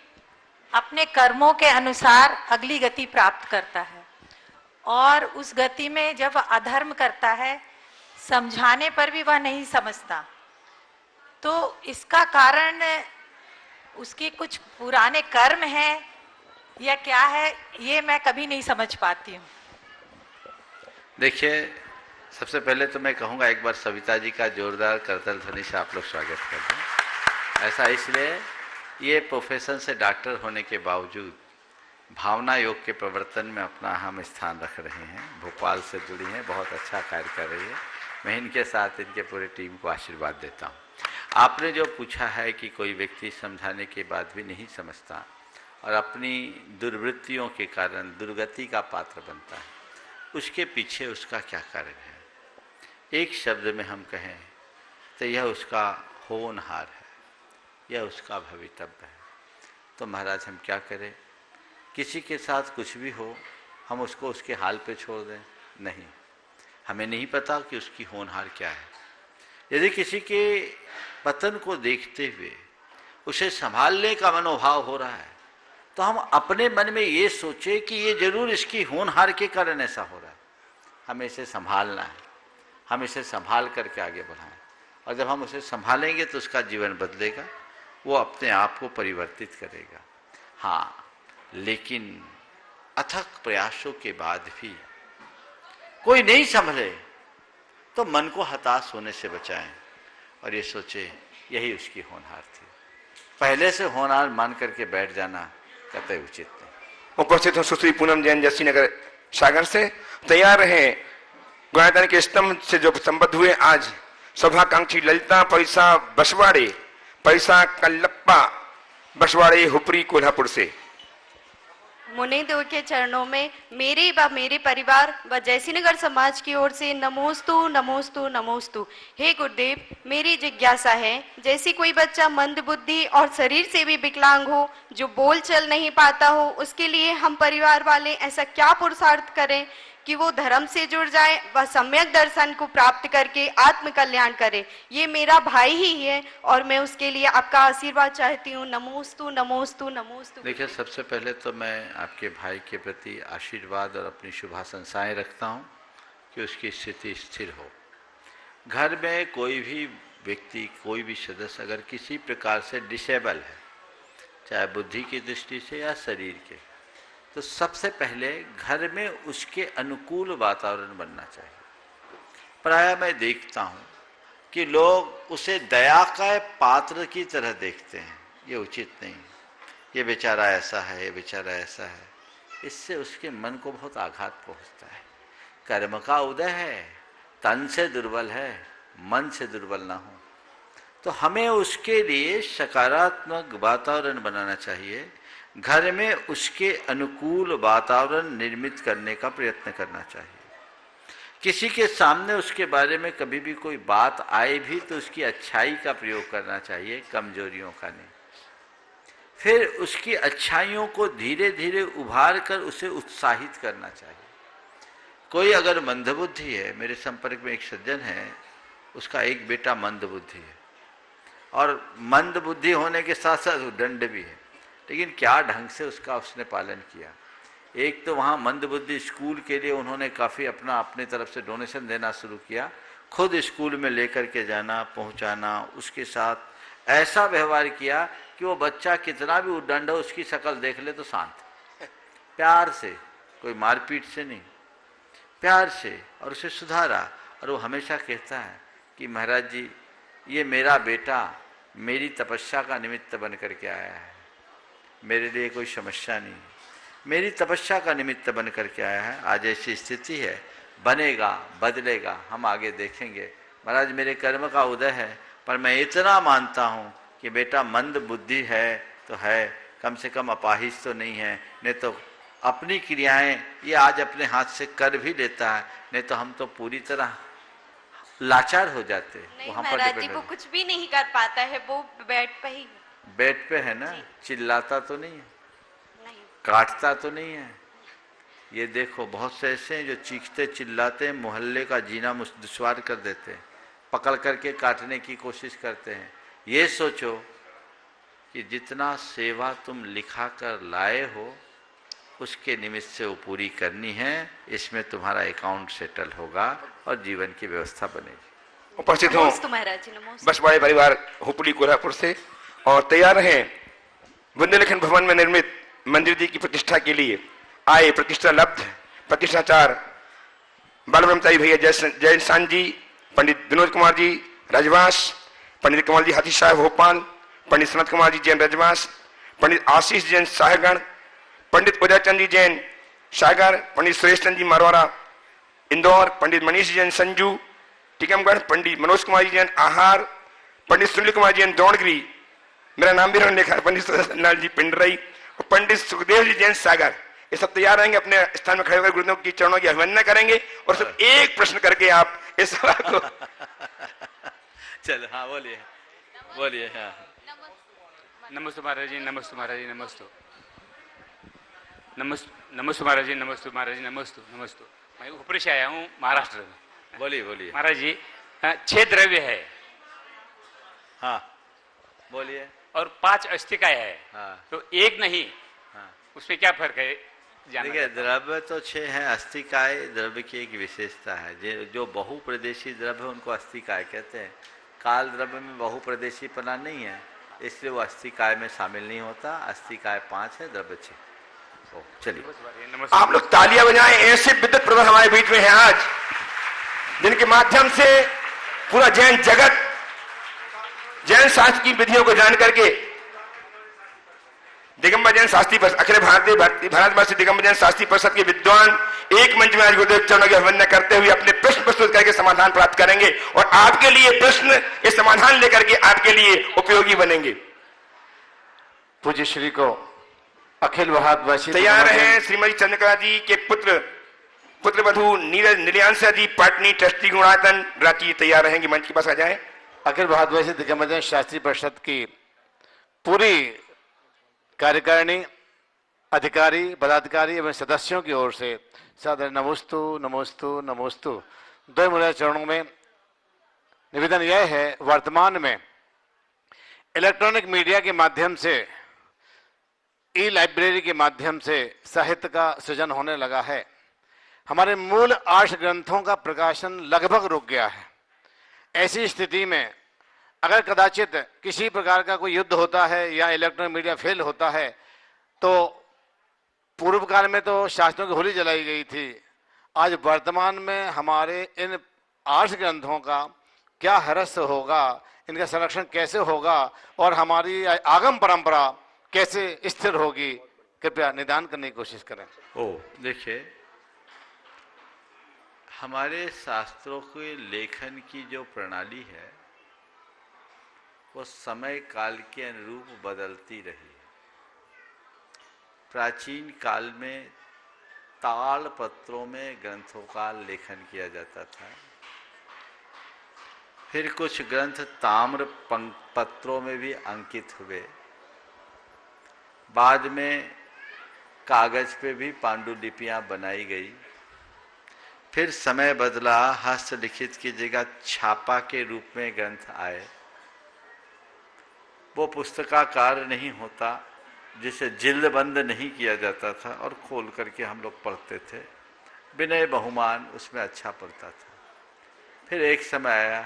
अपने कर्मों के अनुसार अगली गति प्राप्त करता है और उस गति में जब अधर्म करता है, समझाने पर भी वह नहीं समझता, तो इसका कारण उसके कुछ पुराने कर्म हैं या क्या है, ये मैं कभी नहीं समझ पाती हूँ। देखिए, सबसे पहले तो मैं कहूँगा एक बार सविता जी का जोरदार करतल ध्वनि से आप लोग स्वागत कर दें। ऐसा इसलिए, ये प्रोफेशन से डॉक्टर होने के बावजूद भावना योग के प्रवर्तन में अपना अहम स्थान रख रहे हैं। भोपाल से जुड़ी हैं, बहुत अच्छा कार्य कर रही है। मैं इनके साथ इनके पूरे टीम को आशीर्वाद देता हूँ। आपने जो पूछा है कि कोई व्यक्ति समझाने के बाद भी नहीं समझता और अपनी दुर्वृत्तियों के कारण दुर्गति का पात्र बनता है, उसके पीछे उसका क्या कारण है? एक शब्द में हम कहें तो यह उसका होनहार है, यह उसका भवितव्य है। तो महाराज हम क्या करें? किसी के साथ कुछ भी हो हम उसको उसके हाल पे छोड़ दें? नहीं, हमें नहीं पता कि उसकी होनहार क्या है। यदि किसी के पतन को देखते हुए उसे संभालने का मनोभाव हो रहा है तो हम अपने मन में ये सोचे कि ये जरूर इसकी होनहार के कारण ऐसा हो रहा है, हमें इसे संभालना है, हम इसे संभाल करके आगे बढ़ाएं। और जब हम उसे संभालेंगे तो उसका जीवन बदलेगा, वो अपने आप को परिवर्तित करेगा। हाँ, लेकिन अथक प्रयासों के बाद भी कोई नहीं संभले तो मन को हताश होने से बचाएं और ये सोचे यही उसकी होनहार थी। पहले से होनहार मान करके बैठ जाना कतई उचित नहीं। उपस्थित हो सुश्री पूनम जैन जस्सी नगर सागर से। तैयार रहे गुणायतन के स्तंभ से जो संबद्ध हुए आज सौभाकांक्षी ललिता पैसा बसवाड़े, पैसा कल्लप्पा बसवाड़े हुपरी कोल्हापुर से। मुनिदेव के चरणों में मेरे व मेरे परिवार व जयसीनगर समाज की ओर से नमोस्तु नमोस्तु नमोस्तु। हे गुरुदेव, मेरी जिज्ञासा है, जैसे कोई बच्चा मंद बुद्धि और शरीर से भी विकलांग हो, जो बोल चल नहीं पाता हो, उसके लिए हम परिवार वाले ऐसा क्या पुरुषार्थ करें कि वो धर्म से जुड़ जाए व सम्यक दर्शन को प्राप्त करके आत्म कल्याण करे। ये मेरा भाई ही है और मैं उसके लिए आपका आशीर्वाद चाहती हूँ। नमोस्तु नमोस्तु नमोस्तु। देखिए, सबसे पहले तो मैं आपके भाई के प्रति आशीर्वाद और अपनी शुभाशंसाएं रखता हूँ कि उसकी स्थिति स्थिर हो। घर में कोई भी व्यक्ति, कोई भी सदस्य अगर किसी प्रकार से डिसेबल है, चाहे बुद्धि की दृष्टि से या शरीर के, तो सबसे पहले घर में उसके अनुकूल वातावरण बनना चाहिए। प्रायः मैं देखता हूँ कि लोग उसे दया का पात्र की तरह देखते हैं। ये उचित नहीं। ये बेचारा ऐसा है, ये बेचारा ऐसा है, इससे उसके मन को बहुत आघात पहुँचता है। कर्म का उदय है, तन से दुर्बल है, मन से दुर्बल ना हो। तो हमें उसके लिए सकारात्मक वातावरण बनाना चाहिए। घर में उसके अनुकूल वातावरण निर्मित करने का प्रयत्न करना चाहिए। किसी के सामने उसके बारे में कभी भी कोई बात आए भी तो उसकी अच्छाई का प्रयोग करना चाहिए, कमजोरियों का नहीं। फिर उसकी अच्छाइयों को धीरे धीरे उभार कर उसे उत्साहित करना चाहिए। कोई अगर मंदबुद्धि है, मेरे संपर्क में एक सज्जन है, उसका एक बेटा मंदबुद्धि है और मंदबुद्धि होने के साथ साथ दंड भी है, लेकिन क्या ढंग से उसने पालन किया। एक तो वहाँ मंदबुद्धि स्कूल के लिए उन्होंने काफ़ी अपने तरफ से डोनेशन देना शुरू किया, खुद स्कूल में लेकर के जाना, पहुँचाना, उसके साथ ऐसा व्यवहार किया कि वो बच्चा कितना भी उद्दंड हो उसकी शक्ल देख ले तो शांत, प्यार से, कोई मारपीट से नहीं, प्यार से, और उसे सुधारा। और वो हमेशा कहता है कि महाराज जी, ये मेरा बेटा मेरी तपस्या का निमित्त बन करके आया है, मेरे लिए कोई समस्या नहीं, मेरी तपस्या का निमित्त बन करके आया है। आज ऐसी स्थिति है, बनेगा, बदलेगा, हम आगे देखेंगे। महाराज, मेरे कर्म का उदय है, पर मैं इतना मानता हूँ कि बेटा मंद बुद्धि है तो है, कम से कम अपाहिज तो नहीं है, नहीं तो अपनी क्रियाएं ये आज अपने हाथ से कर भी लेता है, नहीं तो हम तो पूरी तरह लाचार हो जाते। नहीं महाराज जी, वो कुछ भी नहीं कर पाता है, वो बेड पे ही, बेड पे है ना, चिल्लाता तो नहीं है, नहीं काटता तो नहीं है। ये देखो, बहुत से ऐसे हैं जो चीखते चिल्लाते हैं, मोहल्ले का जीना दुश्वार कर देते हैं, पकड़ करके काटने की कोशिश करते हैं। ये सोचो कि जितना सेवा तुम लिखा कर लाए हो उसके निमित्त से वो पूरी करनी है, इसमें तुम्हारा अकाउंट सेटल होगा और जीवन की व्यवस्था बनेगी। उपस्थित हो बसवाड़े परिवार हुपली कोल्हापुर से और तैयार रहे बुंदेलखंड भवन में निर्मित मंदिर जी की प्रतिष्ठा के लिए आए प्रतिष्ठा लब्ध प्रतिष्ठाचार बाल ब्रह्मचारी भैया जय सान जी, पंडित विनोद कुमार जी रजवास, पंडित कमल जी हाथी साहब भोपाल, पंडित सनत कुमार जी जैन रजवास, पंडित आशीष जैन साहगढ़, पंडित उदयचंद जी जैन सागर, पंडित सुरेश चंद जी मरवाड़ा इंदौर, पंडित मनीष जैन संजू टीकमगढ़, पंडित मनोज कुमार जी जैन आहार, पंडित सुनील कुमार जी जैन द्रोणगिरी, मेरा नाम भी उन्होंने लिखा है, पंडित सुरेश जी पिंडरई और पंडित सुखदेव जी जैन सागर। ये सब तैयार रहेंगे, अपने स्थान में खड़े होकर गुरुदेव की चरणों की अभिवंदना करेंगे और सिर्फ एक प्रश्न करके आप इस सवाल को चलो हाँ बोलिए बोलिए। हाँ नमस्ते महाराज जी, नमस्ते महाराज जी, नमस्ते नमस्ते महाराज जी, नमस्ते महाराज जी, नमस्ते नमस्ते। मैं ऊपरी से आया हूँ महाराष्ट्र में। बोलिए बोलिए महाराज जी 6 द्रव्य है। हाँ बोलिए। और 5 अस्थिकाएं है। हाँ तो एक नहीं। हाँ उसमें क्या फर्क है? देखिए द्रव्य तो 6 हैं, अस्थिकाय द्रव्य की एक विशेषता है। जो बहुप्रदेशी द्रव्य है उनको अस्थिकाय कहते हैं। काल द्रव्य में बहुप्रदेशी पना नहीं है, इसलिए वो अस्थिकाय में शामिल नहीं होता। अस्थिकाय 5 है, द्रव्य 6। चलिए आप लोग तालियां बजाएं, ऐसे विद्युत प्रधान हमारे बीच में हैं आज, जिनके माध्यम से पूरा जैन जगत जैन शास्त्र की विधियों को जान करके दिगंबर जैन शास्त्री परिषद, अखिल भारतीय भारतवर्ष दिगंबर जैन शास्त्री परिषद के विद्वान एक मंच में आज गुरुदेव चरणों की अभिवंदना करते हुए अपने प्रश्न प्रस्तुत करके समाधान प्राप्त करेंगे और आपके लिए प्रश्न ये समाधान लेकर के आपके लिए उपयोगी बनेंगे। पूज्य श्री को अखिल भारतवासी तैयार हैं श्रीमती चंद्रकला जी के पुत्र वधु नीरज नीलियांशा जी, पाटनी ट्रस्टी गुणायतन रांची तैयार रहेंगे, मंच के पास आ जाए। अखिल भारतवासी दिगंबर जैन शास्त्री परिषद की पूरी कार्यकारिणी, अधिकारी, पदाधिकारी एवं सदस्यों की ओर से सादर नमोस्तु नमोस्तु नमोस्तु। दो मुराद चरणों में निवेदन यह है, वर्तमान में इलेक्ट्रॉनिक मीडिया के माध्यम से, ई लाइब्रेरी के माध्यम से साहित्य का सृजन होने लगा है। हमारे मूल आर्ष ग्रंथों का प्रकाशन लगभग रुक गया है। ऐसी स्थिति में अगर कदाचित किसी प्रकार का कोई युद्ध होता है या इलेक्ट्रॉनिक मीडिया फेल होता है, तो पूर्व काल में तो शास्त्रों की होली जलाई गई थी, आज वर्तमान में हमारे इन आर्ष ग्रंथों का क्या हरस्य होगा, इनका संरक्षण कैसे होगा और हमारी आगम परंपरा कैसे स्थिर होगी, कृपया निदान करने की कोशिश करें। देखिए, हमारे शास्त्रों के लेखन की जो प्रणाली है वो समय काल के अनुरूप बदलती रही। प्राचीन काल में ताल पत्रों में ग्रंथों का लेखन किया जाता था, फिर कुछ ग्रंथ ताम्र पत्रों में भी अंकित हुए, बाद में कागज पे भी पांडुलिपियां बनाई गई, फिर समय बदला, हस्तलिखित की जगह छापा के रूप में ग्रंथ आए। वो पुस्तकाकार नहीं होता, जिसे जिल्दबंद नहीं किया जाता था और खोल करके हम लोग पढ़ते थे, विनय बहुमान उसमें अच्छा पड़ता था। फिर एक समय आया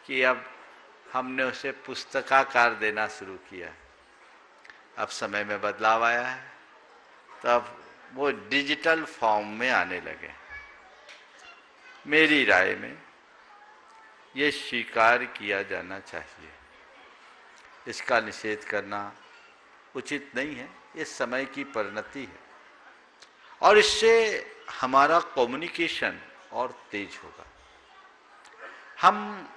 कि अब हमने उसे पुस्तकाकार देना शुरू किया। अब समय में बदलाव आया है, तब वो डिजिटल फॉर्म में आने लगे। मेरी राय में ये स्वीकार किया जाना चाहिए, इसका निषेध करना उचित नहीं है। ये समय की परिणति है और इससे हमारा कम्युनिकेशन और तेज होगा। हम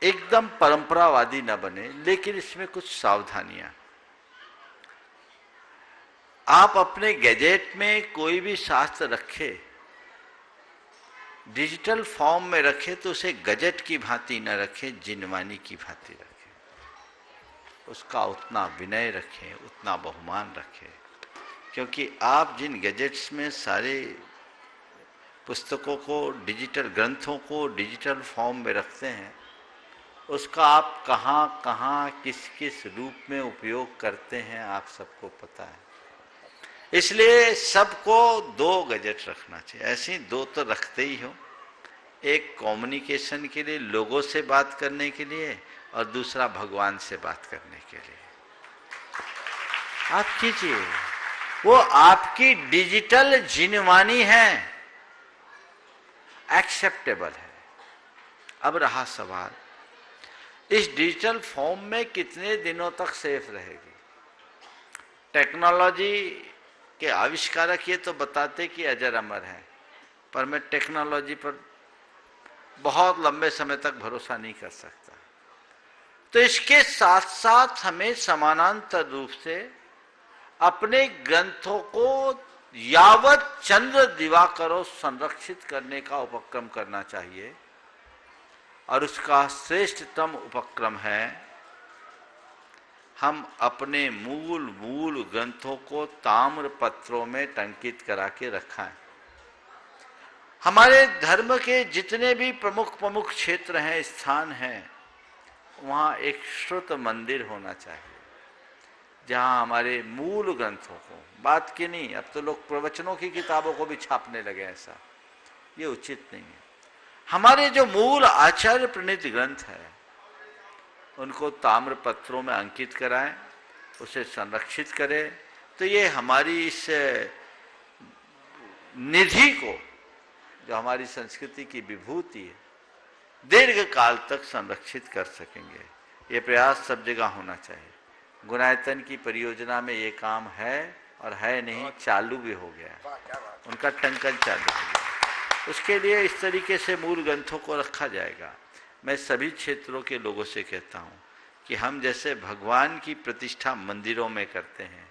एकदम परंपरावादी न बने, लेकिन इसमें कुछ सावधानियां। आप अपने गैजेट में कोई भी शास्त्र रखे, डिजिटल फॉर्म में रखे, तो उसे गजेट की भांति न रखें, जिनवानी की भांति रखें। उसका उतना विनय रखें, उतना बहुमान रखें, क्योंकि आप जिन गैजेट्स में सारे पुस्तकों को, डिजिटल ग्रंथों को डिजिटल फॉर्म में रखते हैं, उसका आप कहाँ कहाँ किस किस रूप में उपयोग करते हैं आप सबको पता है। इसलिए सबको 2 गैजेट रखना चाहिए। ऐसे 2 तो रखते ही हो, एक कम्युनिकेशन के लिए, लोगों से बात करने के लिए, और दूसरा भगवान से बात करने के लिए। आप कीजिए, वो आपकी डिजिटल जिनवानी है। एक्सेप्टेबल है। अब रहा सवाल, इस डिजिटल फॉर्म में कितने दिनों तक सेफ रहेगी? टेक्नोलॉजी के आविष्कारक ये तो बताते कि अजर अमर है, पर मैं टेक्नोलॉजी पर बहुत लंबे समय तक भरोसा नहीं कर सकता। तो इसके साथ साथ हमें समानांतर रूप से अपने ग्रंथों को यावत चंद्र दिवाकरों संरक्षित करने का उपक्रम करना चाहिए, और उसका श्रेष्ठतम उपक्रम है हम अपने मूल ग्रंथों को ताम्र पत्रों में टंकित करा के रखा है। हमारे धर्म के जितने भी प्रमुख क्षेत्र हैं, स्थान हैं, वहाँ एक श्रुत मंदिर होना चाहिए जहाँ हमारे मूल ग्रंथों को, बात की नहीं, अब तो लोग प्रवचनों की किताबों को भी छापने लगे, ऐसा ये उचित नहीं है। हमारे जो मूल आचार्य प्रणीत ग्रंथ है उनको ताम्र पत्रों में अंकित कराएं, उसे संरक्षित करें, तो ये हमारी इस निधि को, जो हमारी संस्कृति की विभूति है, दीर्घ काल तक संरक्षित कर सकेंगे। ये प्रयास सब जगह होना चाहिए। गुणायतन की परियोजना में ये काम है, और है नहीं, चालू भी हो गया, उनका टंकन चालू हो गया। उसके लिए इस तरीके से मूल ग्रंथों को रखा जाएगा। मैं सभी क्षेत्रों के लोगों से कहता हूँ कि हम जैसे भगवान की प्रतिष्ठा मंदिरों में करते हैं,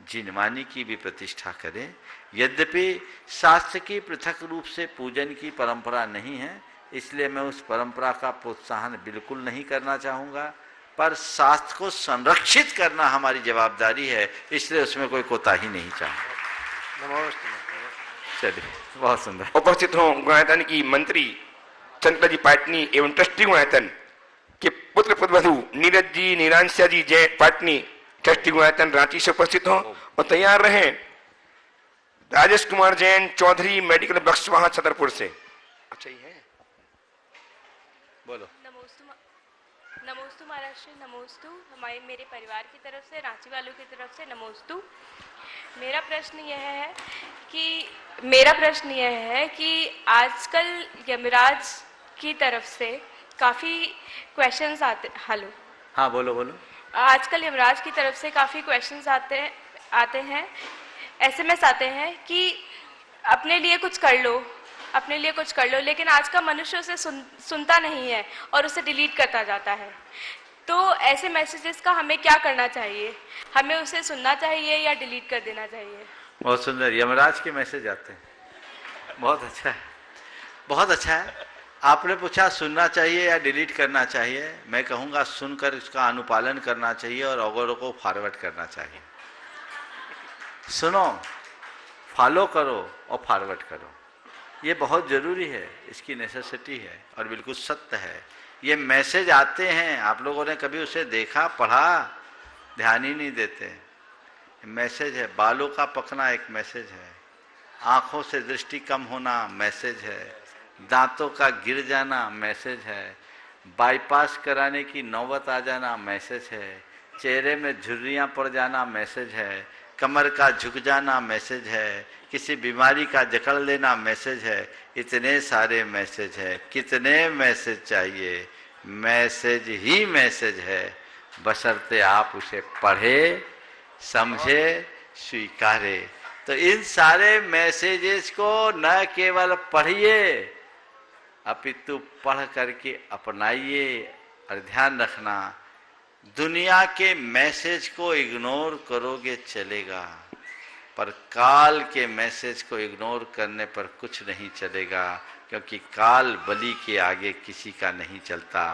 जिनवानी की भी प्रतिष्ठा करें। यद्यपि शास्त्र की पृथक रूप से पूजन की परंपरा नहीं है, इसलिए मैं उस परंपरा का प्रोत्साहन बिल्कुल नहीं करना चाहूँगा, पर शास्त्र को संरक्षित करना हमारी जवाबदारी है, इसलिए उसमें कोई कोताही नहीं चाहूँगा। चलिए, बहुत सुंदर। उपस्थित हों गुणायतन की मंत्री चंद्र जी पाटनी एवं ट्रस्टी गुणायतन के पुत्र पुत्रवधू नीरज जी, नीलांशा जी जैन पाटनी, ट्रस्टी गुणायतन रांची से उपस्थित हों और तैयार रहें। राजेश कुमार जैन चौधरी, मेडिकल बख्श वहां छतरपुर से। अच्छा, ये है, बोलो। नमोस्तु महाराष्ट्र, नमोस्तु हमारे मेरे परिवार की तरफ से, रांची वालों की तरफ से नमोस्तु। मेरा प्रश्न यह है कि आजकल यमराज की तरफ से काफ़ी क्वेश्चंस आते, हेलो, हाँ बोलो बोलो। आजकल यमराज की तरफ से काफ़ी क्वेश्चंस आते हैं, एसएमएस आते हैं कि अपने लिए कुछ कर लो, लेकिन आज का मनुष्य उसे सुनता नहीं है और उसे डिलीट करता जाता है। तो ऐसे मैसेजेस का हमें क्या करना चाहिए? हमें उसे सुनना चाहिए या डिलीट कर देना चाहिए? बहुत सुंदर, यमराज के मैसेज आते हैं, बहुत अच्छा है, बहुत अच्छा है। आपने पूछा सुनना चाहिए या डिलीट करना चाहिए, मैं कहूँगा सुनकर इसका अनुपालन करना चाहिए और औरों को फॉरवर्ड करना चाहिए। सुनो, फॉलो करो और फॉरवर्ड करो, ये बहुत ज़रूरी है, इसकी नेसेसिटी है और बिल्कुल सत्य है। ये मैसेज आते हैं, आप लोगों ने कभी उसे देखा, पढ़ा? ध्यान ही नहीं देते। मैसेज है, बालों का पकना एक मैसेज है, आँखों से दृष्टि कम होना मैसेज है, दांतों का गिर जाना मैसेज है, बाईपास कराने की नौबत आ जाना मैसेज है, चेहरे में झुर्रियाँ पड़ जाना मैसेज है, कमर का झुक जाना मैसेज है, किसी बीमारी का जकड़ लेना मैसेज है। इतने सारे मैसेज है, कितने मैसेज चाहिए? मैसेज ही मैसेज है, बशर्ते आप उसे पढ़े, समझे, स्वीकारे। तो इन सारे मैसेजेस को न केवल पढ़िए अपितु पढ़ करके अपनाइए। और ध्यान रखना, दुनिया के मैसेज को इग्नोर करोगे चलेगा, पर काल के मैसेज को इग्नोर करने पर कुछ नहीं चलेगा, क्योंकि काल बलि के आगे किसी का नहीं चलता।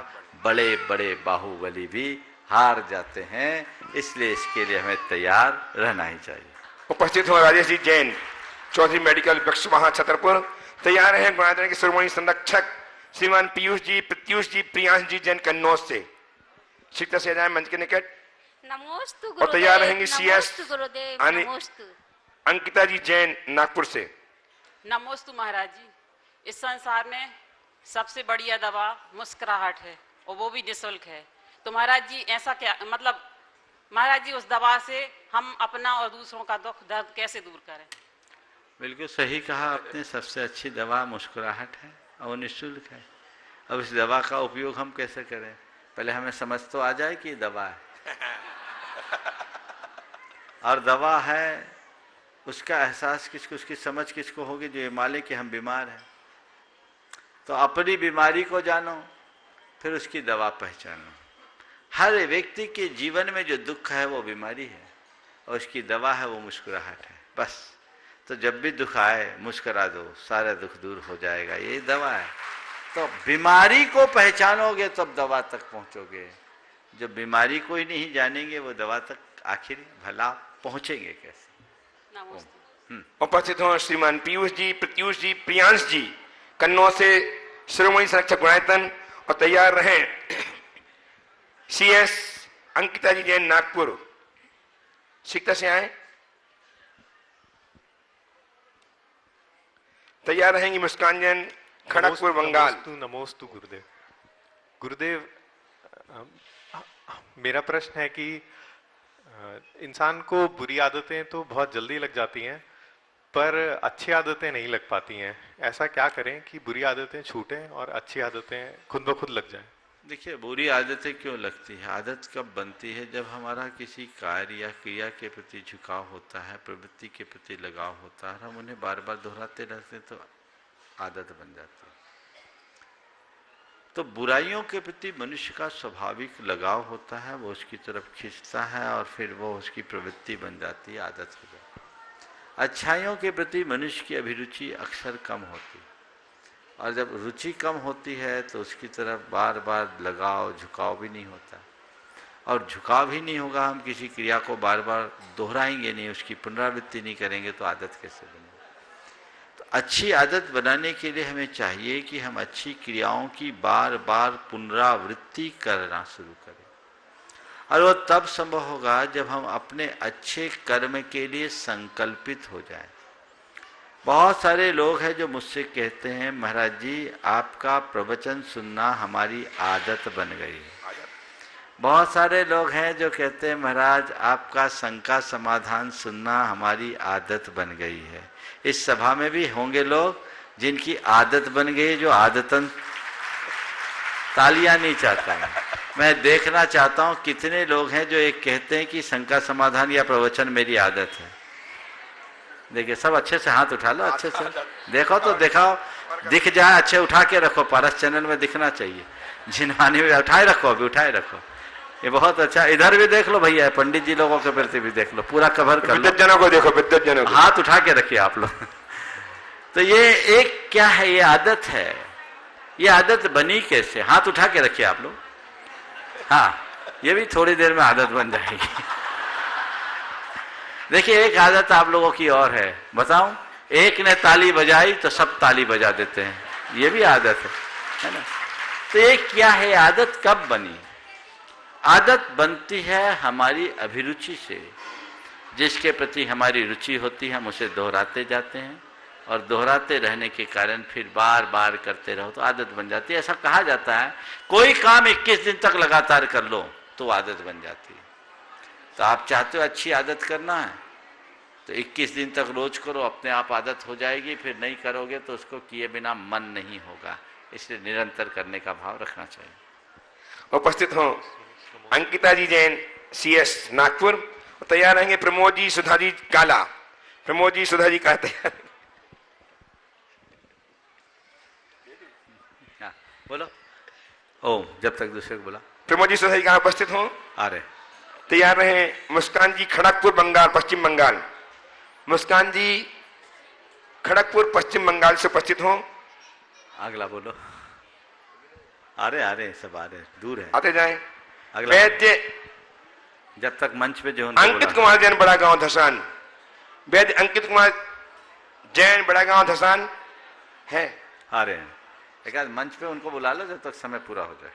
बड़े बड़े बाहुबली भी हार जाते हैं, इसलिए इसके लिए हमें तैयार रहना ही चाहिए। उपस्थित हो राजेश जी जैन चौधरी, मेडिकल बख्श वहां छतरपुर। तैयार हैं गुणायतन के शिरोमणि संरक्षक श्रीमान पीयूष जी, प्रत्यूष जी, प्रियांश जी जैन कन्नौज से। शीघ्र से जाए मंच के निकट। नमोस्तु और तैयार रहेंगी सीएस नमोस्तु अंकिता जी जैन नागपुर से। नमोस्तु महाराज जी। इस संसार में सबसे बढ़िया दवा मुस्कुराहट है और वो भी निःशुल्क है। तो महाराज जी ऐसा क्या मतलब, महाराज जी उस दवा से हम अपना और दूसरों का दुख दर्द कैसे दूर करें? बिल्कुल सही कहा आपने, सबसे अच्छी दवा मुस्कुराहट है। और वो निःशुल्क है। अब इस दवा का उपयोग हम कैसे करें? पहले हमें समझ तो आ जाए कि दवा है और दवा है, उसका एहसास किसको, उसकी समझ किसको होगी? जो ये माले कि हम बीमार हैं। तो अपनी बीमारी को जानो, फिर उसकी दवा पहचानो। हर व्यक्ति के जीवन में जो दुख है वो बीमारी है और उसकी दवा है वो मुस्कुराहट है, बस। तो जब भी दुख आए मुस्कुरा दो, सारा दुख दूर हो जाएगा, यही दवा है। तो बीमारी को पहचानोगे तब दवा तक पहुंचोगे। जब बीमारी को ही नहीं जानेंगे वो दवा तक आखिर भला पहुंचेंगे कैसे? उपस्थित हो श्रीमान पीयूष जी, प्रत्यूष जी, प्रियांश जी कन्नौज से शिरोमणि संरक्षक गुणायतन, और तैयार रहें CS अंकिता जी जैन नागपुर सीखता से आए, तैयार रहेंगी मुस्कान जैन खड़गपुर बंगाल। नमोस्तु गुरुदेव। गुरुदेव, मेरा प्रश्न है कि इंसान को बुरी आदतें तो बहुत जल्दी लग जाती हैं पर अच्छी आदतें नहीं लग पाती हैं। ऐसा क्या करें कि बुरी आदतें छूटें और अच्छी आदतें खुद ब खुद लग जाएं? देखिए, बुरी आदतें क्यों लगती है? आदत कब बनती है? जब हमारा किसी कार्य या क्रिया के प्रति झुकाव होता है, प्रवृत्ति के प्रति लगाव होता है, हम उन्हें बार बार दोहराते रहते हैं तो आदत बन जाती है। तो बुराइयों के प्रति मनुष्य का स्वाभाविक लगाव होता है, वो उसकी तरफ खींचता है और फिर वो उसकी प्रवृत्ति बन जाती है, आदत हो जाती है। अच्छाइयों के प्रति मनुष्य की अभिरुचि अक्सर कम होती है और जब रुचि कम होती है तो उसकी तरफ बार बार लगाव झुकाव भी नहीं होता, और झुकाव ही नहीं होगा, हम किसी क्रिया को बार बार दोहराएंगे नहीं, उसकी पुनरावृत्ति नहीं करेंगे तो आदत कैसे बनेगी? तो अच्छी आदत बनाने के लिए हमें चाहिए कि हम अच्छी क्रियाओं की बार बार पुनरावृत्ति करना शुरू करें, और वो तब संभव होगा जब हम अपने अच्छे कर्म के लिए संकल्पित हो जाएं। बहुत सारे लोग हैं जो मुझसे कहते हैं, महाराज जी आपका प्रवचन सुनना हमारी आदत बन गई है। बहुत सारे लोग हैं जो कहते हैं, महाराज आपका शंका समाधान सुनना हमारी आदत बन गई है। इस सभा में भी होंगे लोग जिनकी आदत बन गई, जो आदतन तालियां नहीं चाहता है। मैं देखना चाहता हूं कितने लोग हैं जो एक कहते हैं कि शंका समाधान या प्रवचन मेरी आदत है। देखिए, सब अच्छे से हाथ उठा लो, अच्छे से देखो तो दिखाओ, दिख जाए अच्छे, उठा के रखो, पारस चैनल में दिखना चाहिए। जिनवानी में उठाए रखो, अभी उठाए रखो, ये बहुत अच्छा। इधर भी देख लो भैया, पंडित जी लोगों के प्रति भी देख लो, पूरा कवर कर लो। विद्वज्जनों को देखो, विद्वज्जनों को हाथ उठा के रखिए आप लोग। तो ये एक क्या है, ये आदत है। ये आदत बनी कैसे? हाथ उठा के रखिए आप लोग। हाँ, ये भी थोड़ी देर में आदत बन जाएगी। देखिए, एक आदत आप लोगों की और है, बताऊं? एक ने ताली बजाई तो सब ताली बजा देते हैं, ये भी आदत है ना? तो ये क्या है? आदत कब बनी? आदत बनती है हमारी अभिरुचि से। जिसके प्रति हमारी रुचि होती है हम उसे दोहराते जाते हैं, और दोहराते रहने के कारण फिर बार बार करते रहो तो आदत बन जाती है। ऐसा कहा जाता है, कोई काम 21 दिन तक लगातार कर लो तो आदत बन जाती है। तो आप चाहते हो अच्छी आदत करना है तो 21 दिन तक रोज करो, अपने आप आदत हो जाएगी। फिर नहीं करोगे तो उसको किए बिना मन नहीं होगा, इसलिए निरंतर करने का भाव रखना चाहिए। उपस्थित हो अंकिता जी जैन CS नागपुर, तैयार रहेंगे प्रमोद जी सुधा जी काला। प्रमोद जी सुधा जी का तैयार। बोलो। ओ, जब तक दूसरे को बोला। प्रमोद जी सुधा जी कहाँ उपस्थित हो? आ रहे। तैयार रहे मुस्कान जी खड़गपुर बंगाल, पश्चिम बंगाल। मुस्कान जी खड़गपुर पश्चिम बंगाल से उपस्थित हो। अगला बोलो। आ रहे सब आ रहे, दूर है, आते जाएं। अगला वैद्य जब तक मंच पे जो अंकित कुमार जैन बड़ा गांव धसान। वैद्य अंकित कुमार जैन बड़ा गांव धसान है, आ रहे हैं। एक आध मंच पे उनको बुला लो जब तक समय पूरा हो जाए।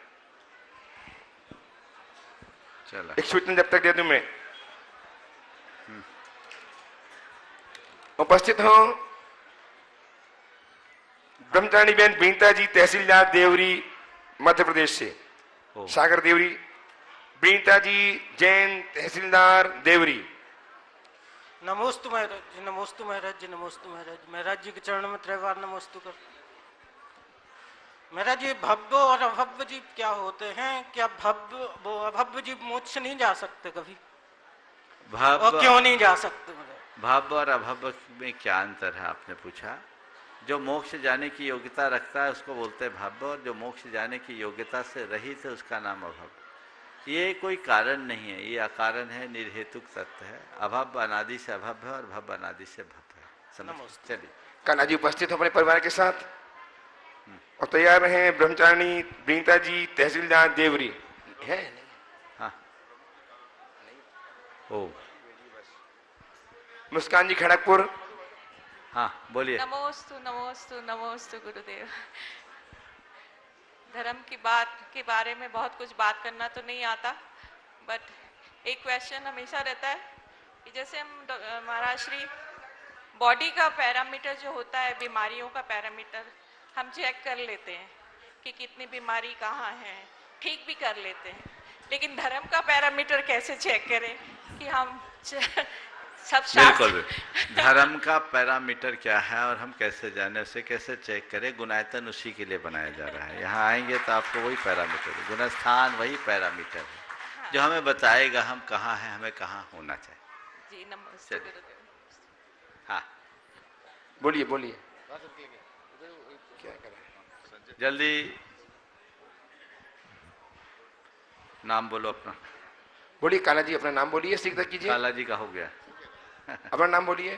चलो, एक सूचना जब तक दे दूं मैं। उपस्थित हो ब्रह्मचारी बेन बीनता जी तहसीलदार देवरी मध्य प्रदेश से। सागर देवरी, बीनता जी जैन तहसीलदार देवरी। नमोस्तु महाराज जी, नमोस्तु महाराज जी, नमोस्तु महाराज। महाराज जी के चरणों में त्रय बार नमोस्तु कर। महाराज जी भव्य और अभव्य जीव क्या होते हैं? क्या भव्य वो अभव्य जीव मोक्ष नहीं जा सकते कभी? और क्यों नहीं जा सकते? भव्य और अभव्य में क्या अंतर है आपने पूछा? जो मोक्ष जाने की योग्यता रखता है उसको बोलते हैं भव्य, और जो मोक्ष जाने की योग्यता से रहित है उसका नाम अभव्य। ये कोई कारण नहीं है, ये अकारण है, निर्हेतुक तत्व है। अभव्य अनादि से अभव्य है और भव्य अनादि से भव्य है। समझ? चलिए कान्हा जी उपस्थित हो अपने परिवार के साथ और तैयार रहे। ब्रह्मचारिणी विनीता जी, तहसीलदार देवरी है। हाँ। ओ मुस्कान जी खड़गपुर। हाँ बोलिए। नमोस्तु नमोस्तु नमोस्तु गुरुदेव। धर्म की बात के बारे में बहुत कुछ बात करना तो नहीं आता, बट एक क्वेश्चन हमेशा रहता है कि जैसे हम महाराज श्री बॉडी का पैरामीटर जो होता है, बीमारियों का पैरामीटर हम चेक कर लेते हैं कि कितनी बीमारी कहाँ है, ठीक भी कर लेते हैं, लेकिन धर्म का पैरामीटर कैसे चेक करें कि हम सब बिल्कुल धर्म का पैरामीटर क्या है और हम कैसे जाने, उसे कैसे चेक करें? गुणायतन उसी के लिए बनाया जा रहा है। यहाँ आएंगे तो आपको वही पैरामीटर है, गुणस्थान वही पैरामीटर है जो हमें बताएगा हम कहाँ हैं, हमें कहाँ होना चाहिए। जी नमस्ते। हाँ बोलिए बोलिए। क्या करें? जल्दी नाम बोलो अपना। बोलिए काला जी, अपना नाम बोलिए, सीख तक कीजिए। काला जी का हो गया। अपना नाम बोलिए।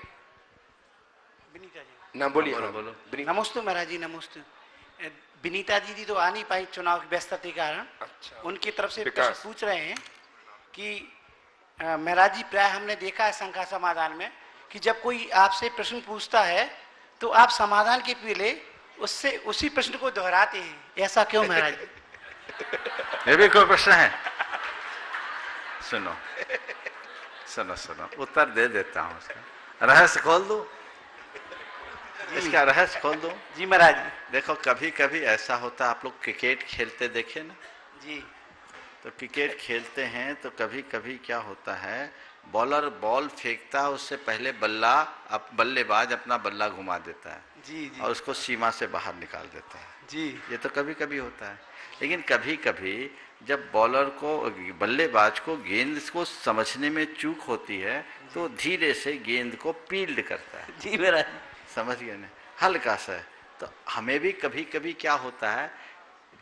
विनीता जी। नाम बोलिए। बोलो बोलो। नमस्ते महाराज जी, नमस्ते। विनीता जी तो आ नहीं पाई चुनाव की व्यस्तता के कारण। अच्छा। उनकी तरफ से प्रश्न पूछ रहे हैं कि महाराज जी प्राय हमने देखा है शंका समाधान में कि जब कोई आपसे प्रश्न पूछता है तो आप समाधान के पहले उससे उसी प्रश्न को दोहराते हैं, ऐसा क्यों महाराज जी? ये भी कोई प्रश्न है? सुनो सुनो सुनो, उत्तर दे देता हूँ उसका। रहस्य खोल दूं? इसका रहस्य खोल दूं? जी महाराज जी। देखो कभी कभी ऐसा होता है, आप लोग क्रिकेट खेलते देखे ना जी, तो क्रिकेट खेलते हैं तो कभी कभी क्या होता है, बॉलर बॉल फेंकता है उससे पहले बल्लेबाज अपना बल्ला घुमा देता है जी जी, और उसको सीमा से बाहर निकाल देता है जी। ये तो कभी कभी होता है। लेकिन कभी कभी जब बॉलर को, बल्लेबाज को गेंद को समझने में चूक होती है तो धीरे से गेंद को फील्ड करता है। जी मेरा समझ गए ना, हल्का सा। तो हमें भी कभी कभी क्या होता है,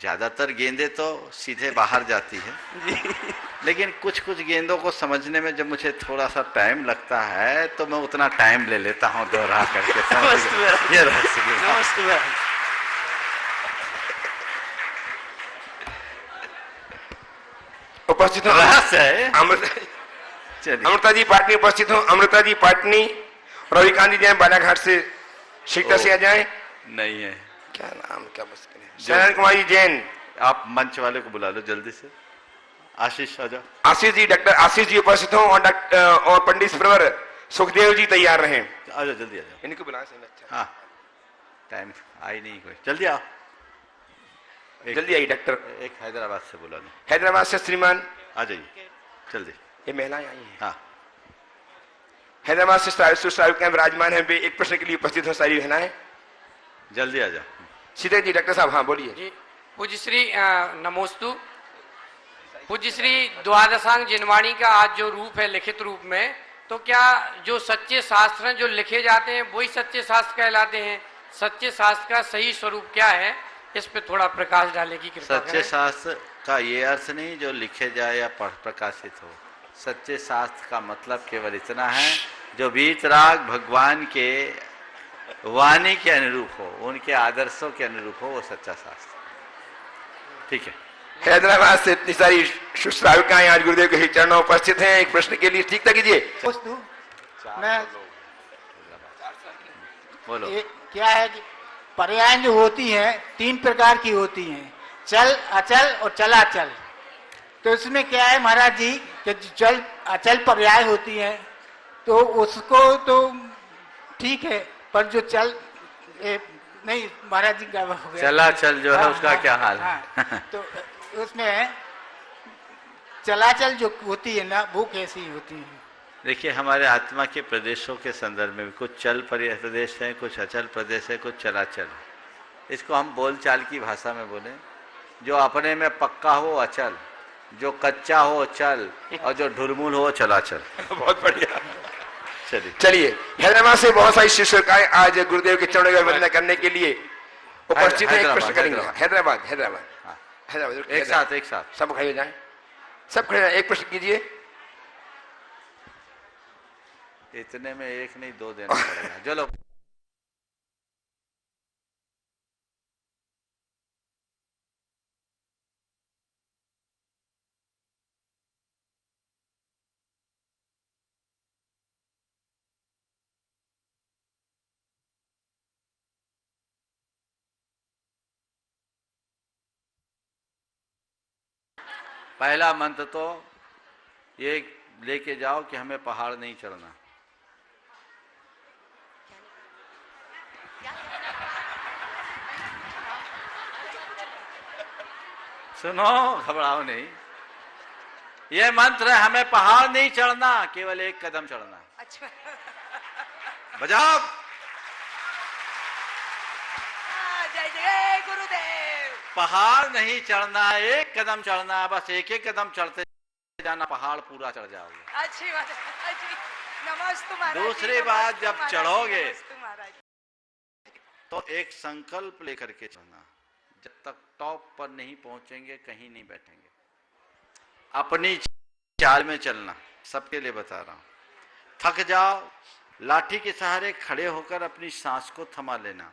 ज्यादातर गेंदें तो सीधे बाहर जाती है लेकिन कुछ कुछ गेंदों को समझने में जब मुझे थोड़ा सा टाइम लगता है तो मैं उतना टाइम ले लेता हूँ दोहरा करके। ये रहस्य। उपस्थित हो अमृता जी पाटनी उपस्थित हो। अमृता जी पाटनी, रविकांत जी जाए बालाघाट से, शीता से आ जाए। नहीं है, क्या नाम, क्या मुश्किल है। शरण कुमारी जैन। आप मंच वाले को बुला लो जल्दी से। आशीष आ जाओ। आशीष जी, डॉक्टर आशीष जी उपस्थित हो और पंडित प्रवर सुखदेव जी तैयार रहे। आ जाओ जल्दी आ जाओ। इनको बुला सही। अच्छा हाँ, टाइम आई नहीं कोई, जल्दी आओ। जल्दी आइए डॉक्टर। एक हैदराबाद से बुला लो। हैदराबाद से श्रीमान आ जाइए जल्दी। ये महिलाएं आई हैं। हाँ, हैदराबाद से शाहरुख खान विराजमान है, एक प्रश्न के लिए उपस्थित हो सारी बहनाएं। जल्दी आ जाओ। सीधे जी डॉक्टर साहब। हाँ बोलिए। पूज्य श्री नमोस्तु। पूज्य श्री द्वादशांग जिनवाणी का आज जो रूप है लिखित रूप में, तो क्या जो सच्चे शास्त्र हैं जो लिखे जाते हैं वही सच्चे शास्त्र कहलाते हैं? सच्चे शास्त्र का सही स्वरूप क्या है, इस पे थोड़ा प्रकाश डालने की कृपा करें। सच्चे शास्त्र का ये अर्थ नहीं जो लिखे जाए या प्रकाशित हो। सच्चे शास्त्र का मतलब केवल इतना है जो वीतराग भगवान के वाणी के अनुरूप हो, उनके आदर्शों के अनुरूप हो, वो सच्चा शास्त्र। ठीक है। हैदराबाद से इतनी सारी श्राविकाएं आज गुरुदेव के चरणों उपस्थित हैं, एक प्रश्न के लिए ठीक था कीजिए। मैं बोलो। क्या है कि पर्याय जो होती हैं 3 प्रकार की होती हैं, चल, अचल और चलाचल। तो इसमें क्या है महाराज जी कि चल अचल पर्याय होती है तो उसको तो ठीक है, पर जो चल नहीं महाराज जी का हो गया। चलाचल जो है उसका क्या हाल है? तो उसमें चलाचल जो होती है ना, वो कैसी होती है? देखिए, हमारे आत्मा के प्रदेशों के संदर्भ में कुछ चल प्रदेश है, कुछ अचल प्रदेश है, कुछ चलाचल है। इसको हम बोलचाल की भाषा में बोले, जो अपने में पक्का हो अचल, जो कच्चा हो चल, और जो ढुलमुल हो चला चल। बहुत बढ़िया। चलिए हैदराबाद से बहुत सारी शिष्यकाएं आज गुरुदेव के चरणों की वंदना करने के लिए उपस्थित है। एक प्रश्न करेंगे। हैदराबाद एक साथ सब खड़े हो जाएं, सब खड़े हो जाएं, एक प्रश्न कीजिए। इतने में एक नहीं दो देना पड़ेगा। चलो पहला मंत्र तो ये लेके जाओ कि हमें पहाड़ नहीं चढ़ना। सुनो, घबराओ नहीं। ये मंत्र है, हमें पहाड़ नहीं चढ़ना, केवल एक कदम चढ़ना। अच्छा, बजाओ। जय जय गुरुदेव। पहाड़ नहीं चढ़ना, एक कदम चढ़ना, बस एक एक कदम चढ़ते जाना, पहाड़ पूरा चढ़ जाओगे। अच्छी बात है जी। नमस्ते महाराज। दूसरी बात, जब चढ़ोगे तो एक संकल्प लेकर के चढ़ना, जब तक टॉप पर नहीं पहुंचेंगे कहीं नहीं बैठेंगे। अपनी चाल में चलना, सबके लिए बता रहा हूं। थक जाओ, लाठी के सहारे खड़े होकर अपनी सांस को थमा लेना,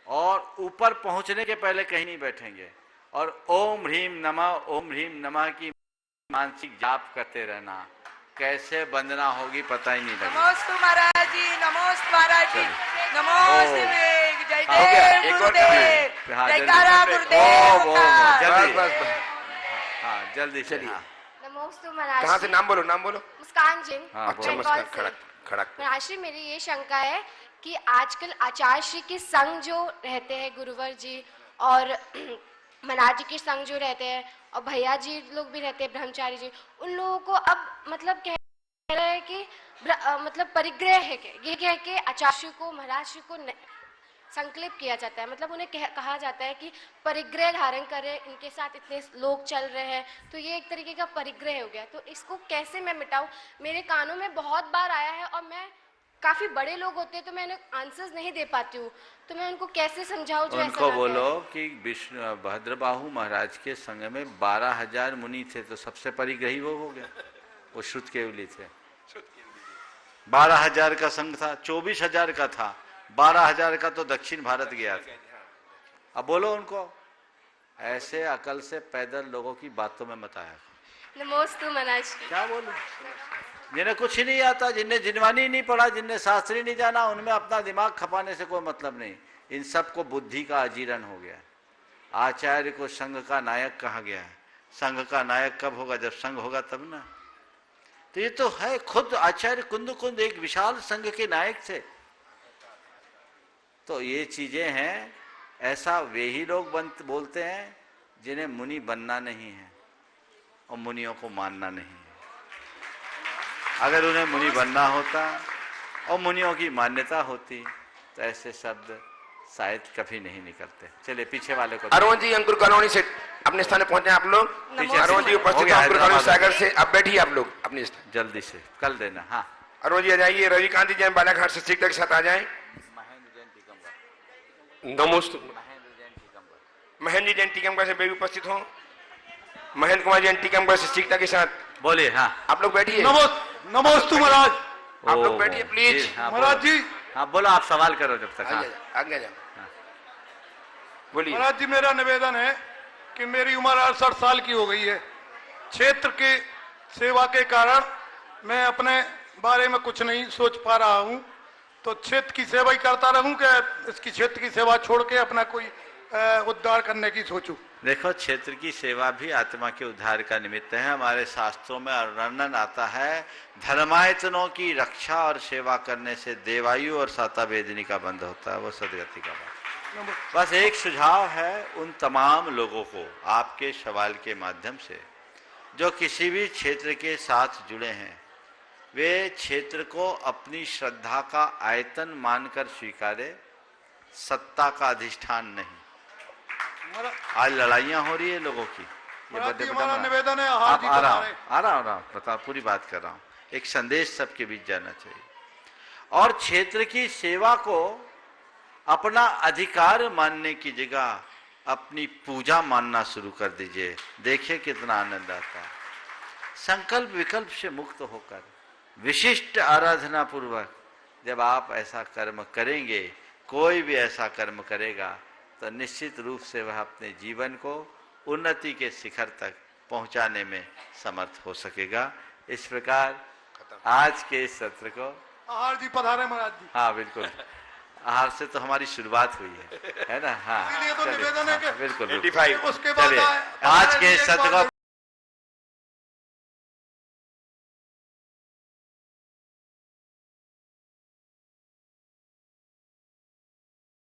और ऊपर पहुंचने के पहले कहीं नहीं बैठेंगे, और ओम ह्रीम नमः की मानसिक जाप करते रहना। कैसे वंदना होगी पता ही नहीं लगेगा। नमस्ते महाराज जी, नमस्ते महाराज जी, नमस्ते। जय जय गुरुदेव, जयकारा गुरुदेव का। हाँ जल्दी चलिए। नमस्ते महाराज। कहाँ से? नाम बोलो, नाम बोलो। मुस्कान जी। अच्छा, मुस्कान खड़क। महाराज जी, मेरी ये शंका है कि आजकल आचार्य श्री के संग जो रहते हैं, गुरुवर जी और महाराज जी के संग जो रहते हैं, और भैया जी लोग भी रहते हैं, ब्रह्मचारी जी, उन लोगों को अब मतलब कह रहे हैं कि मतलब परिग्रह है कि ये कह के आचार्य को, महाराज जी को संकल्प किया जाता है, मतलब उन्हें कहा जाता है कि परिग्रह धारण करें, इनके साथ इतने लोग चल रहे हैं, तो ये एक तरीके का परिग्रह हो गया। तो इसको कैसे मैं मिटाऊं? मेरे कानों में बहुत बार आया है, और मैं काफी बड़े लोग होते हैं तो मैं आंसर्स नहीं दे पाती हूँ, तो मैं उनको कैसे समझाऊं जो उनको बोलो कि विष्णु भद्रबाहु महाराज के संग में 12,000 मुनि थे, तो सबसे परिग्रही वो हो गया, वो श्रुत केवली थे। 12,000 का संघ था, 24,000 का था, 12,000 का तो दक्षिण भारत गया था। अब बोलो उनको, ऐसे अकल से पैदल लोगों की बातों में मत आया। नमस्ते महाराज। क्या बोलूं? जिन्हें कुछ ही नहीं आता, जिन्हें जिनवानी नहीं पढ़ा, जिन्हें शास्त्री नहीं जाना, उनमें अपना दिमाग खपाने से कोई मतलब नहीं। इन सबको बुद्धि का अजीर्ण हो गया। आचार्य को संघ का नायक कहा गया है। संघ का नायक कब होगा? जब संघ होगा तब ना। तो ये तो है, खुद आचार्य कुंद एक विशाल संघ के नायक थे। तो ये चीजें हैं। ऐसा वे ही लोग बोलते हैं जिन्हें मुनि बनना नहीं है और मुनियों को मानना नहीं है। अगर उन्हें मुनि बनना होता और मुनियों की मान्यता होती तो ऐसे शब्द शायद कभी नहीं निकलते। चलिए पीछे वाले को। अरुण जी अंकुर कॉलोनी से अपने स्थान पे पहुंचे आप लोग। अरुण जी उपस्थित अंकुर कॉलोनी सागर से। अब बैठिए आप लोग अपने स्थान। जल्दी से कर देना। हाँ अरुण जी आ जाइए। रविकांत जी बालाघाट से शिक्षक के साथ आ जाए। नमस्ते। महेंद्र जैन टीकमगढ़ से भी उपस्थित हो। महेंद्र कुमार जैन टीकमगढ़ से शिक्षकता के साथ बोलिए। हाँ आप लोग बैठिए। नमस्ते महाराज। आप लोग बैठिए प्लीज। महाराज जी। हाँ बोलो, आप सवाल करो जब तक। आगे जाओ। बोलिए। महाराज जी मेरा निवेदन है कि मेरी उम्र 68 साल की हो गई है। क्षेत्र की सेवा के कारण मैं अपने बारे में कुछ नहीं सोच पा रहा हूँ, तो क्षेत्र की सेवा ही करता रहूं क्या इसकी क्षेत्र की सेवा छोड़ के अपना कोई उद्धार करने की सोचूं? देखो, क्षेत्र की सेवा भी आत्मा के उद्धार का निमित्त है। हमारे शास्त्रों में वर्णन आता है, धर्मायतनों की रक्षा और सेवा करने से देवायु और साता वेदनी का बंध होता है, वो सदगति का बंध। बस एक सुझाव है उन तमाम लोगों को आपके सवाल के माध्यम से जो किसी भी क्षेत्र के साथ जुड़े हैं, वे क्षेत्र को अपनी श्रद्धा का आयतन मानकर स्वीकारे सत्ता का अधिष्ठान नहीं। आज लड़ाइयां हो रही है लोगों की। ये निवेदन है, आप आ रहा हूँ बता, पूरी बात कर रहा हूँ। एक संदेश सबके बीच जाना चाहिए और क्षेत्र की सेवा को अपना अधिकार मानने की जगह अपनी पूजा मानना शुरू कर दीजिए। देखिए कितना आनंद आता है। संकल्प विकल्प से मुक्त होकर विशिष्ट आराधना पूर्वक जब आप ऐसा कर्म करेंगे, कोई भी ऐसा कर्म करेगा तो निश्चित रूप से वह अपने जीवन को उन्नति के शिखर तक पहुंचाने में समर्थ हो सकेगा। इस प्रकार आज के इस सत्र को आहार जी पधारे महाराज जी। हाँ बिल्कुल, आहार से तो हमारी शुरुआत हुई है ना। हाँ इसलिए तो निवेदन है कि बिल्कुल उसके बाद चलिए आज के इस सत्र को